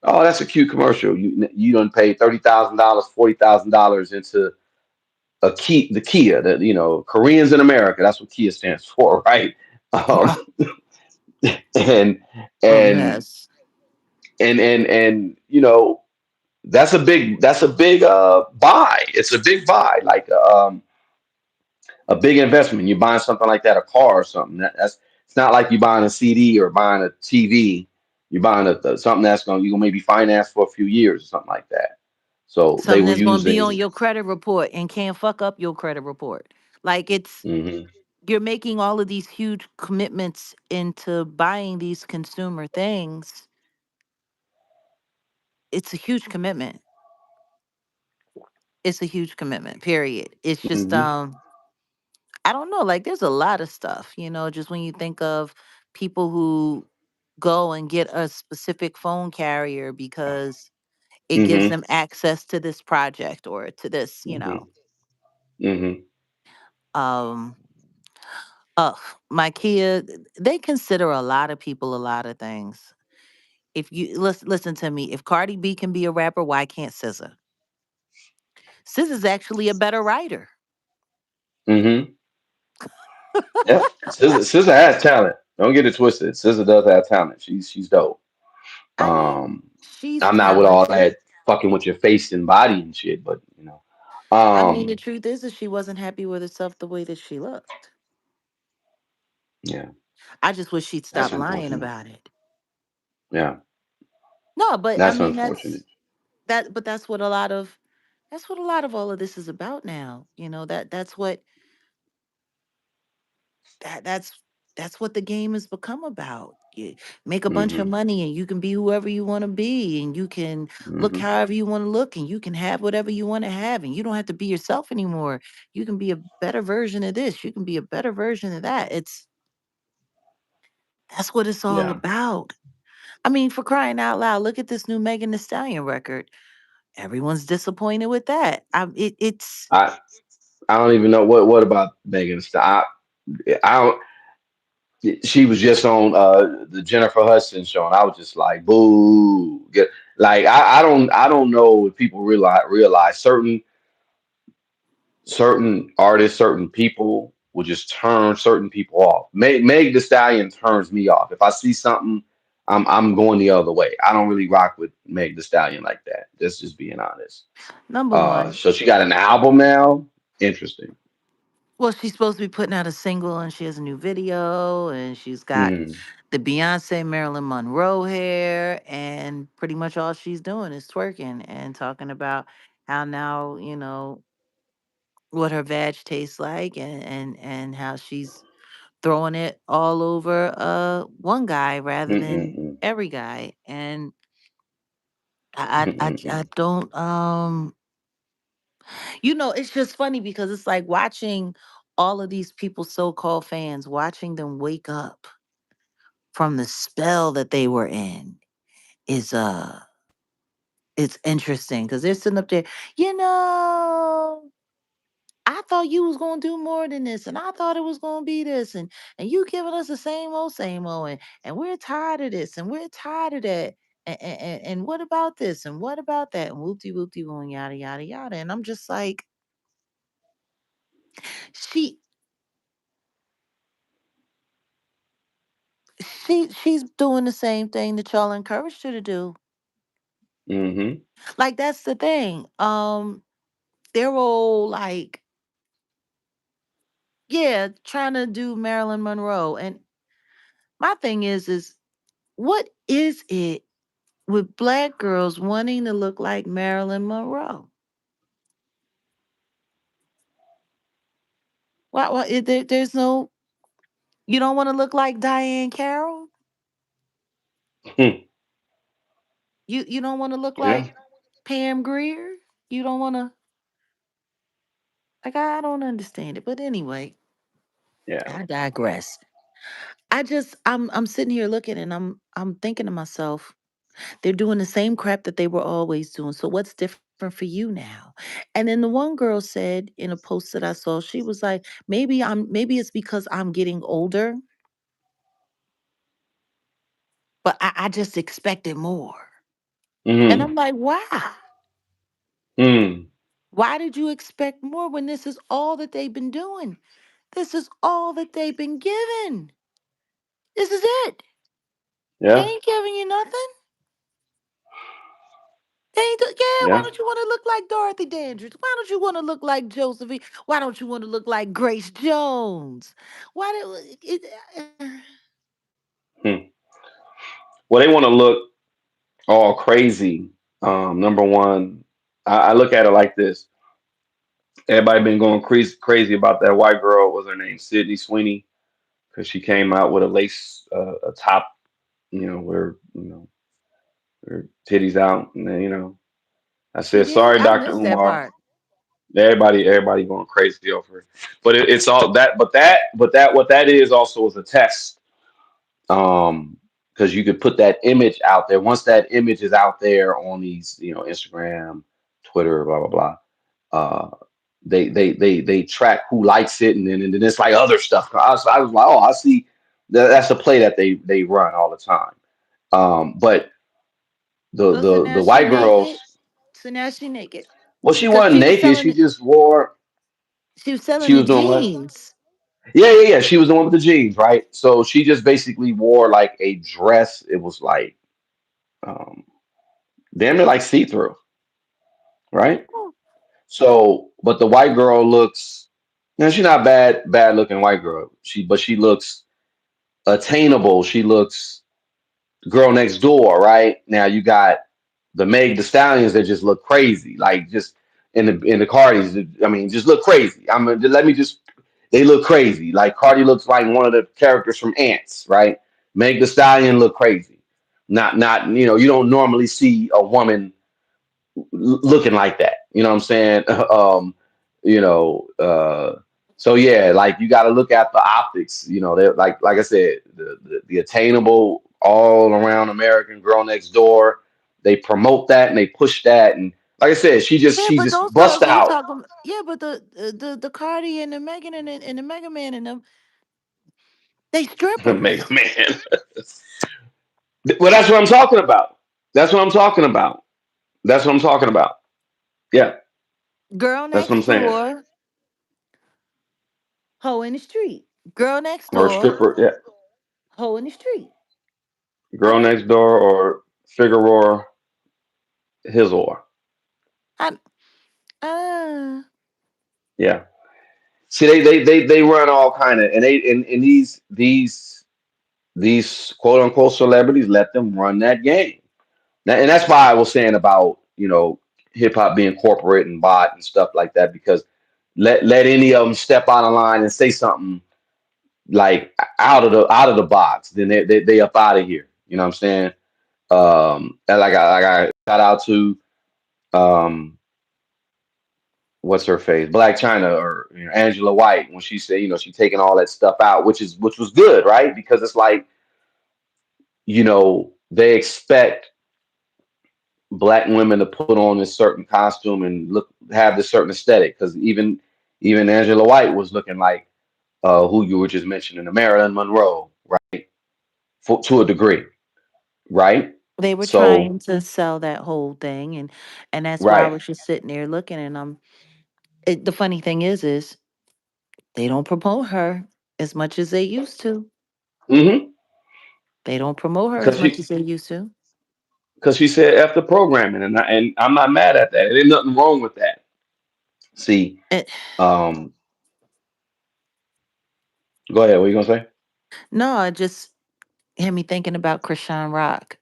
Oh, that's a cute commercial. You don't pay $30,000, $40,000 into the Kia, that Koreans in America. That's what Kia stands for, right? Um, and
A
and
mess.
and that's a big buy. It's a big buy, like a big investment. You're buying something like that, a car or something. That's it's not like you're buying a CD or buying a TV. You're buying something that's going you gonna maybe finance for a few years or something like that. So they
Something
were
that's going to be on
using.
your credit report and can't fuck up your credit report. Like it's
Hmm.
you're making all of these huge commitments into buying these consumer things. It's a huge commitment. It's a huge commitment. Period. It's just
Hmm.
I don't know, like there's a lot of stuff, just when you think of people who go and get a specific phone carrier because it gives
Hmm.
them access to this project or to this.
Hmm. Hmm.
Um my Kia, they consider a lot of people a lot of things. If you listen to me, if Cardi B can be a rapper, why can't SZA? SZA's actually a better writer.
Hmm. Yep. SZA has talent. Don't get it twisted. SZA does have talent. She's dope.
I mean,
Um,
she's
I'm not with all
talented.
that fucking with your face and body and shit, but
I mean, the
um,
truth is she wasn't happy with herself the way that she looked.
yeah,
I just wish she'd
that's
stop lying
unfortunate.
about it.
Yeah,
No, but I
that's
mean
unfortunate.
that's what a lot of That's what a lot of all of this is about now. That's what that's what the game has become about. You make a bunch of
Hmm.
money and you can be whoever you want to be, and you can look
Hmm.
however you want to look, and you can have whatever you want to have, and you don't have to be yourself anymore. You can be a better version of this. You can be a better version of that. That's what it's all
Yeah.
about. I mean, for crying out loud, look at this new Megan Thee Stallion record. Everyone's disappointed with that. It's
I I don't even know what about Megan. I don't. She was just on the Jennifer Hudson show, and I was just like, "Boo!" Like I don't know if people realize certain artists, certain people will just turn certain people off. Meg the Stallion turns me off. If I see something, I'm going the other way. I don't really rock with Meg the Stallion like that. Just being honest.
number one.
So she got an album now. Interesting.
Well, she's supposed to be putting out a single, and she has a new video, and she's got
Mm,
the Beyonce Marilyn Monroe hair, and pretty much all she's doing is twerking and talking about how now what her vag tastes like, and how she's throwing it all over one guy rather
mm,
than
mm,
every guy. And
mm,
I
mm,
don't it's just funny because it's like watching all of these people, so-called fans, watching them wake up from the spell that they were in is it's interesting because they're sitting up there, you know, I thought you was gonna do more than this, and I thought it was gonna be this, and you giving us the same old, and we're tired of this, and we're tired of that. And what about this? And what about that? And whoopty whoopty woo and yada yada yada. And I'm just like, she she's doing the same thing that y'all encouraged her to do.
mm,
Like that's the thing. They're all like, yeah, trying to do Marilyn Monroe. And my thing is what is it with black girls wanting to look like Marilyn Monroe? There's no, you don't want to look like Diane Carroll.
mm.
You don't want to look
Yeah.
like Pam Grier. You don't want to, like, I don't understand it. But anyway,
Yeah.
I digress. I'm sitting here looking and I'm thinking to myself, they're doing the same crap that they were always doing. So what's different for you now? And then the one girl said in a post that I saw, she was like, maybe it's because I'm getting older, but I just expected more. And
Mm,
I'm like, why?
mm.
Why did you expect more when this is all that they've been doing? This is all that they've been given. This is it. They
Yeah.
ain't giving you nothing. Yeah, why
Yeah.
don't you want to look like Dorothy Dandridge? Why don't you want to look like Josephine? Why don't you want to look like Grace Jones? Why do
Hmm. Well, they want to look all crazy. Number one, I look at it like this. Everybody been going crazy about that white girl. What was her name? Sydney Sweeney, because she came out with a lace, a top, where her titties out, and then I
she
said,
did?
sorry,
I
Doctor
missed that
Umar.
part.
Everybody going crazy over it. But it's all that. What that is also is a test. Um, because you could put that image out there. Once that image is out there on these, Instagram, Twitter, blah blah blah. Uh, they track who likes it, and then it's like other stuff. I was like, oh, I see. That's a play that they run all the time. But the
So
the
now
the
she
white
naked.
girls,
So now she naked.
well, she
Because
wasn't naked. She just wore.
she was selling
She
the
was doing what?
jeans.
Yeah. She was the one with the jeans, right? So she just basically wore like a dress. It was like um, damn near like see through, right?
Oh,
So, but the white girl looks. She's not bad looking white girl. She looks attainable. She looks girl next door, right? Now you got the Meg the Stallions that just look crazy, like just. and the Cardis. I mean, just look crazy. Let me just. They look crazy. Like Cardi looks like one of the characters from Ants, right? Meg the Stallion look crazy. Not you don't normally see a woman looking like that. You know what I'm saying? You know, so yeah, like you got to look at the optics. They're like I said, the attainable all around American Girl Next Door. They promote that and they push that, and like I said, she just
Yeah,
she
but
just
those
bust
girls you
out.
talking, yeah, but the Cardi and the Megan and the Mega Man and them, they
Mega
strippers.
Man. Well, that's what I'm talking about. That's what I'm talking about. That's what I'm talking about. Yeah,
Girl
that's what I'm
next
saying.
door, hoe in the street. Girl next
Or a
door,
stripper. Yeah,
hoe in the street. I
Girl
don't.
Next Door or Figaro his or.
I.
Yeah. See, they run all kind of, and these quote unquote celebrities let them run that game. And that's why I was saying about hip hop being corporate and bought and stuff like that, because let any of them step out of line and say something like out of the box, then they up out of here. You know what I'm saying? And like I shout out to um what's her face, Black China, or Angela White, when she said she taking all that stuff out, which was good, right? Because it's like they expect black women to put on this certain costume and have this certain aesthetic, because even Angela White was looking like who you were just mentioning, Marilyn Monroe, right? To a degree, right?
They were
So
trying to sell that whole thing, and that's why I
right.
was just sitting there looking. And the funny thing is they don't promote her as much as they used to.
Mm-hmm.
They don't promote her as
Because
much
she
as they used to.
because she said after programming, and I'm not mad at that. There's nothing wrong with that. See,
Eh,
um, go ahead. What you gonna say?
no, it just had me thinking about Krishan Rock,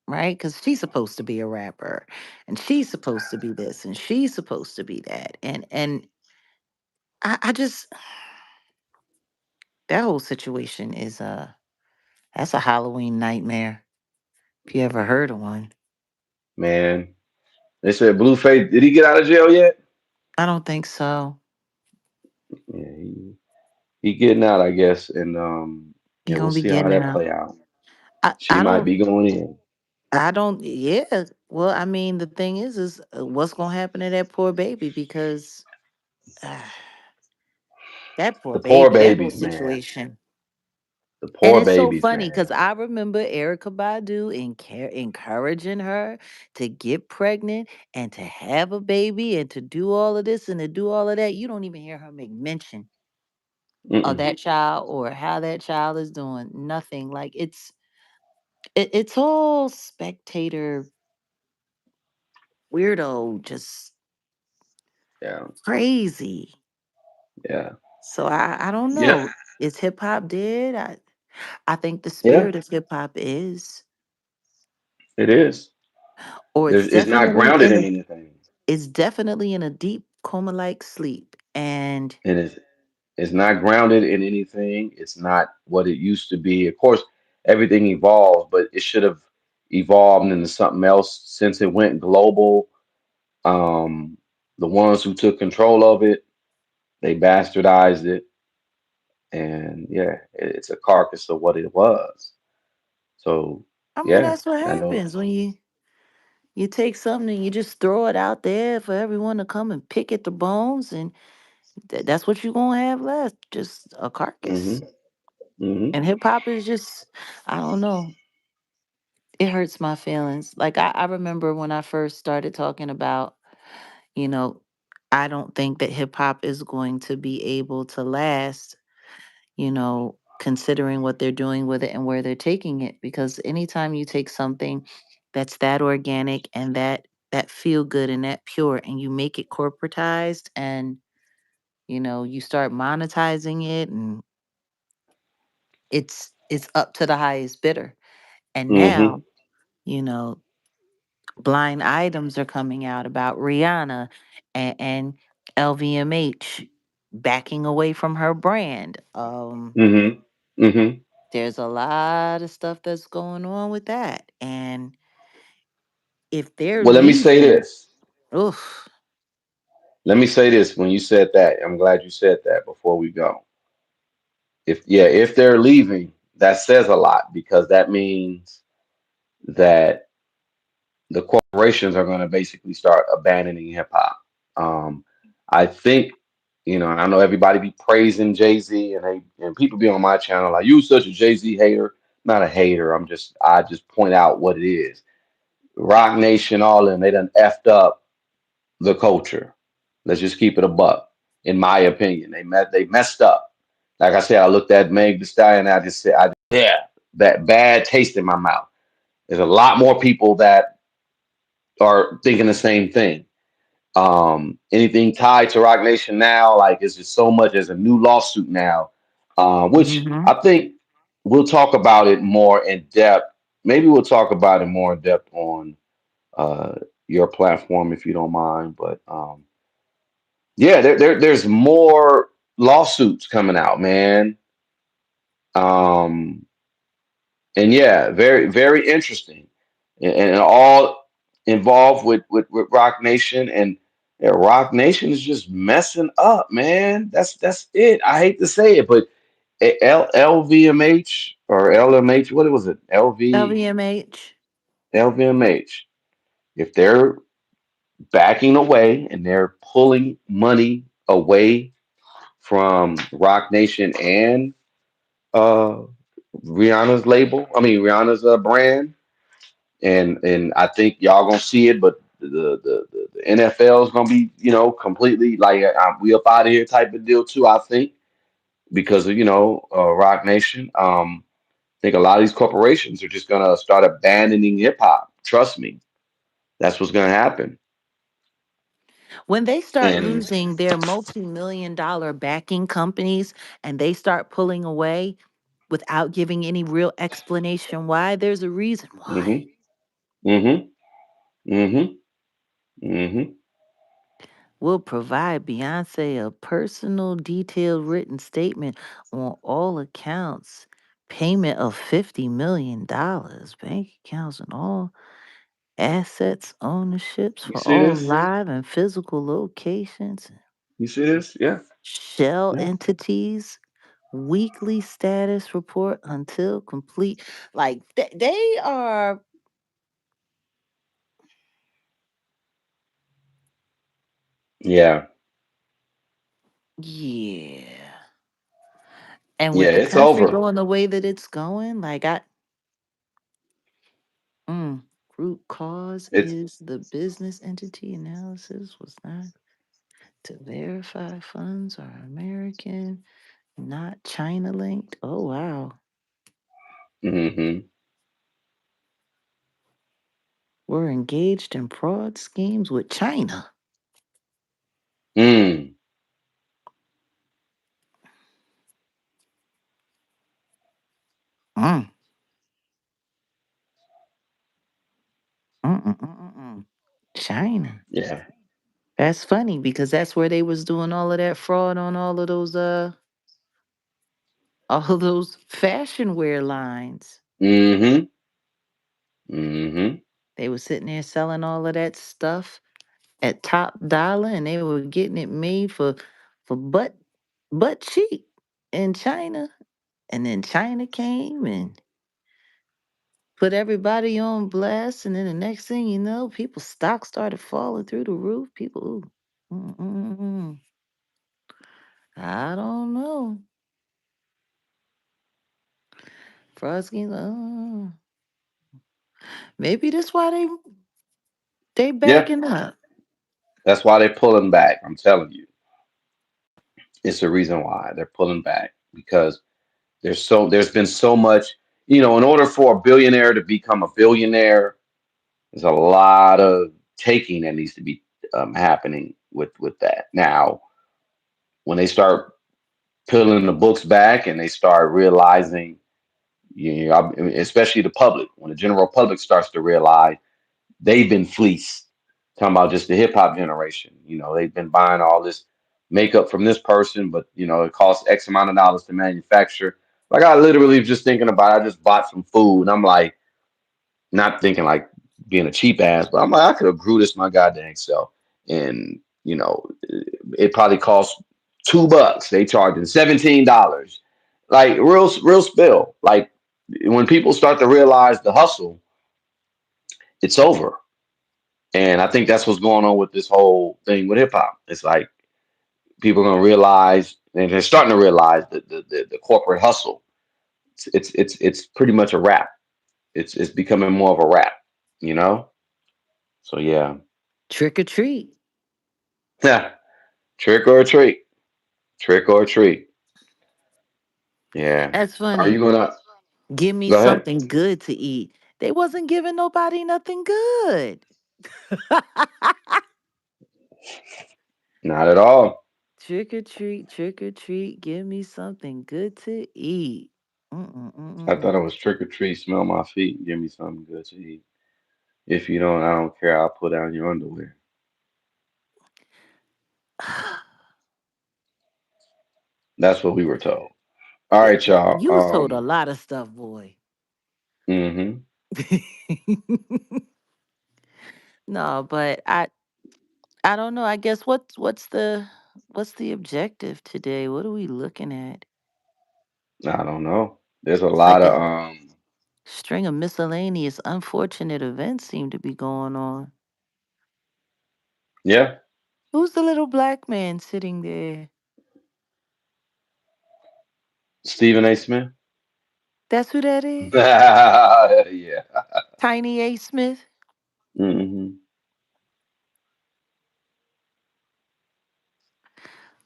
right? Because she's supposed to be a rapper, and she's supposed to be this, and she's supposed to be that, and I just that whole situation is that's a Halloween nightmare. If you ever heard of one,
Man, they said Blueface. Did he get out of jail yet?
I don't think so.
Yeah, he getting out, I guess, and
You
yeah, we'll
gonna be
see how
getting
that
out.
play out.
I
She
I
might
don't
be going in.
I don't. Yeah. Well, I mean, the thing is what's gonna happen to that poor baby because uh, that poor
The poor
baby, that whole
babies, man.
situation.
The
And
poor
it's so
babies,
funny
man.
because I remember Erica Badu encouraging her to get pregnant and to have a baby and to do all of this and to do all of that. You don't even hear her make mention of
Mm-mm.
that child or how that child is doing. Nothing. Like it's all spectator weirdo, just
Yeah,
crazy.
yeah,
So I don't
yeah,
know. Is hip hop dead? I think the
yeah.
spirit of hip hop is,
It is.
or
It's not grounded in anything,
it's definitely in a deep coma like sleep. And
and it's not grounded in anything. It's not what it used to be. Of course, everything evolves, but it should have evolved into something else since it went global. Um, the ones who took control of it, they bastardized it, and yeah, it's a carcass of what it was. So
I mean
yeah,
that's what
I know.
happens when you take something and you just throw it out there for everyone to come and pick at the bones, and that's what you're gonna have left, just a
Hmm.
carcass.
Hmm.
And hip hop is just, I don't know, it hurts my feelings. Like I remember when I first started talking about, you know, I don't think that hip hop is going to be able to last, considering what they're doing with it and where they're taking it. Because anytime you take something that's that organic and that feel good and that pure and you make it corporatized and you start monetizing it, and it's up to the highest bidder. And
Hmm.
now, you know, Blind items are coming out about Rihanna and LVMH backing away from her brand.
Mm-hmm. Mm-hmm.
There's a lot of stuff that's going on with that. And if they're
Well, let me say
losing,
this.
oof.
Let me say this. When you said that, I'm glad you said that before we go. If they're leaving, that says a lot because that means that the corporations are going to basically start abandoning hip hop. Um, I think, and I know everybody be praising Jay Z, and people be on my channel like you such a Jay Z hater. Not a hater. I just point out what it is. Rock Nation, all of them, they done effed up the culture. Let's just keep it a buck. In my opinion, they messed up. Like I said, I looked at Meg Thee Stallion, and I just said, yeah, that bad taste in my mouth. There's a lot more people that are thinking the same thing. Anything tied to Rock Nation now, like it's just so much. There's a new lawsuit now, which
Hmm.
I think we'll talk about it more in depth. Maybe we'll talk about it more in depth on uh, your platform if you don't mind. But yeah, there's more lawsuits coming out, man. Um, and yeah, very very interesting, and all involved with Rock Nation, and yeah, Rock Nation is just messing up, man. That's it. I hate to say it, but LVMH or LMH, what was it?
LVMH.
LVMH. If they're backing away and they're pulling money away from Rock Nation and uh Rihanna's label, I mean Rihanna's brand, and I think y'all gonna see it. But the NFL is gonna be completely like we up out of here type of deal too. I think because of Rock Nation. I think a lot of these corporations are just gonna start abandoning hip hop. Trust me, that's what's gonna happen.
When they start
And
losing their multi-million-dollar backing companies and they start pulling away without giving any real explanation why, there's a reason why.
mm-hmm, mm-hmm, mm-hmm, mm-hmm.
Will provide Beyonce a personal, detailed written statement on all accounts. Payment of $50 million. Bank accounts and all assets, ownerships
You
for
see
all
this?
live and physical locations.
You see this? Yeah,
Shell
yeah,
entities. Weekly status report until complete. Like they are,
yeah,
yeah. And
yeah.
with the
It's
country
over.
going the way that it's going, like Mm. Root cause
It's
is the business entity analysis was not to verify funds are American, not China linked. Oh, wow.
mm-hmm.
We're engaged in fraud schemes with China.
Mm.
Mm. Mm-mm-mm-mm. China.
Yeah.
That's funny because that's where they was doing all of that fraud on all of those fashion wear lines.
Mm-hmm. Mm-hmm.
They was sitting there selling all of that stuff at top dollar and they were getting it made for butt cheap in China. And then China came and put everybody on blast. And then the next thing you know, people's stocks started falling through the roof. People, ooh, mm-mm-mm. I don't know. Frosty, maybe that's why they
Yeah.
backing up.
That's why they're pulling back. I'm telling you, it's the reason why they're pulling back because there's been so much. In order for a billionaire to become a billionaire, there's a lot of taking that needs to be happening with that. Now, when they start peeling the books back and they start realizing, especially the public, when the general public starts to realize, they've been fleeced. Talking about just the hip hop generation. They've been buying all this makeup from this person, but it costs X amount of dollars to manufacture. Like I literally was just thinking about it. I just bought some food and I'm like, not thinking like being a cheap ass, but I'm like, I could have grew this my goddamn self. And, it probably cost $2. They charging $17. Like real spill. Like when people start to realize the hustle, it's over. And I think that's what's going on with this whole thing with hip hop. It's like people are gonna realize, and they're starting to realize the corporate hustle. It's pretty much a wrap. It's becoming more of a wrap, you know. So yeah,
Trick or treat.
yeah. Trick or treat, trick or treat. Yeah.
That's
Are you
funny.
gonna
Give me
go ahead?
something good to eat. They wasn't giving nobody nothing good.
Not at all.
Trick or treat, give me something good to eat.
I thought it
Mm-mm-mm-mm-mm.
was trick or treat. Smell my feet and give me something good to eat. If you don't, I don't care. I'll put down your underwear. That's what we were told. All right, y'all.
You was told a lot of stuff, boy.
Hmm.
No, but I don't know. I guess what's the objective today? What are we looking at?
I don't know. There's a
It's
lot
like
of
a string of miscellaneous unfortunate events seem to be going on.
yeah.
Who's the little black man sitting there?
Stephen A. Smith.
That's who that is?
Yeah.
Tiny A. Smith?
Hmm.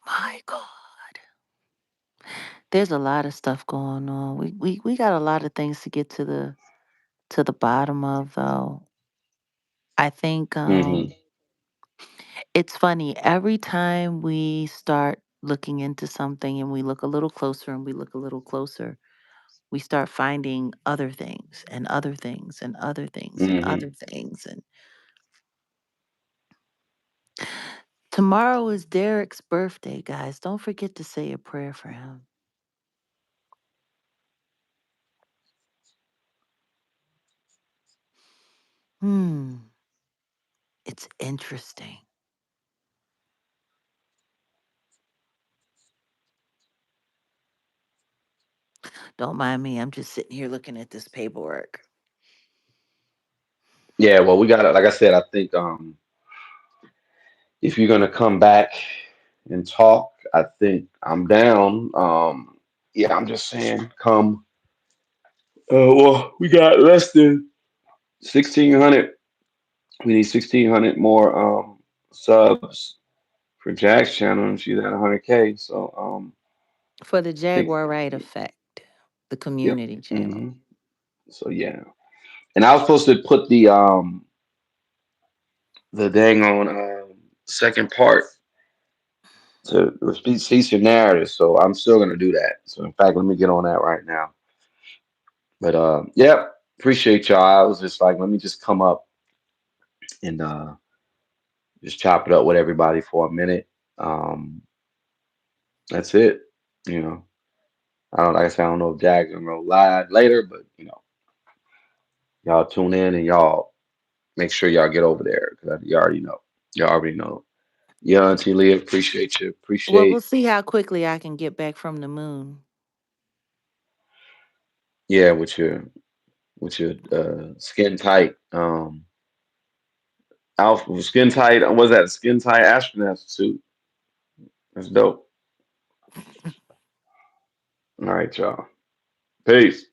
My God. There's a lot of stuff going on. We got a lot of things to get to the bottom of though. I think
Hmm.
it's funny every time we start looking into something and we look a little closer and we look a little closer, we start finding other things and other things and other things and
Hmm.
other things. And tomorrow is Derek's birthday, guys. Don't forget to say a prayer for him. Hmm, it's interesting. Don't mind me. I'm just sitting here looking at this paperwork.
Yeah. Well, we got it. Like I said, I think if you're gonna come back and talk, I think I'm down. Yeah, I'm just saying, come. Well, we got less than 1,600. We need 1,600 more subs for Jack's channel, and she's at 100K. So
For the
I think,
Jaguar Right Effect, the
yep.
community channel.
Hmm. So yeah, and I was supposed to put the dang on second part to repeat cease your narrative. So I'm still gonna do that. So in fact, let me get on that right now. But yeah, appreciate y'all. I was just like, let me just come up and just chop it up with everybody for a minute. Um, that's it. You know, I don't like I said, I don't know if Jack's gonna go live later, but y'all tune in and y'all make sure y'all get over there because you already know. You already know. Yeah, Auntie Leah, appreciate you.
Well, we'll
Appreciate
see how quickly I can get back from the moon.
yeah with your skin tight outfit, skin tight. What was that skin tight astronaut suit? That's dope. All right, y'all. Peace.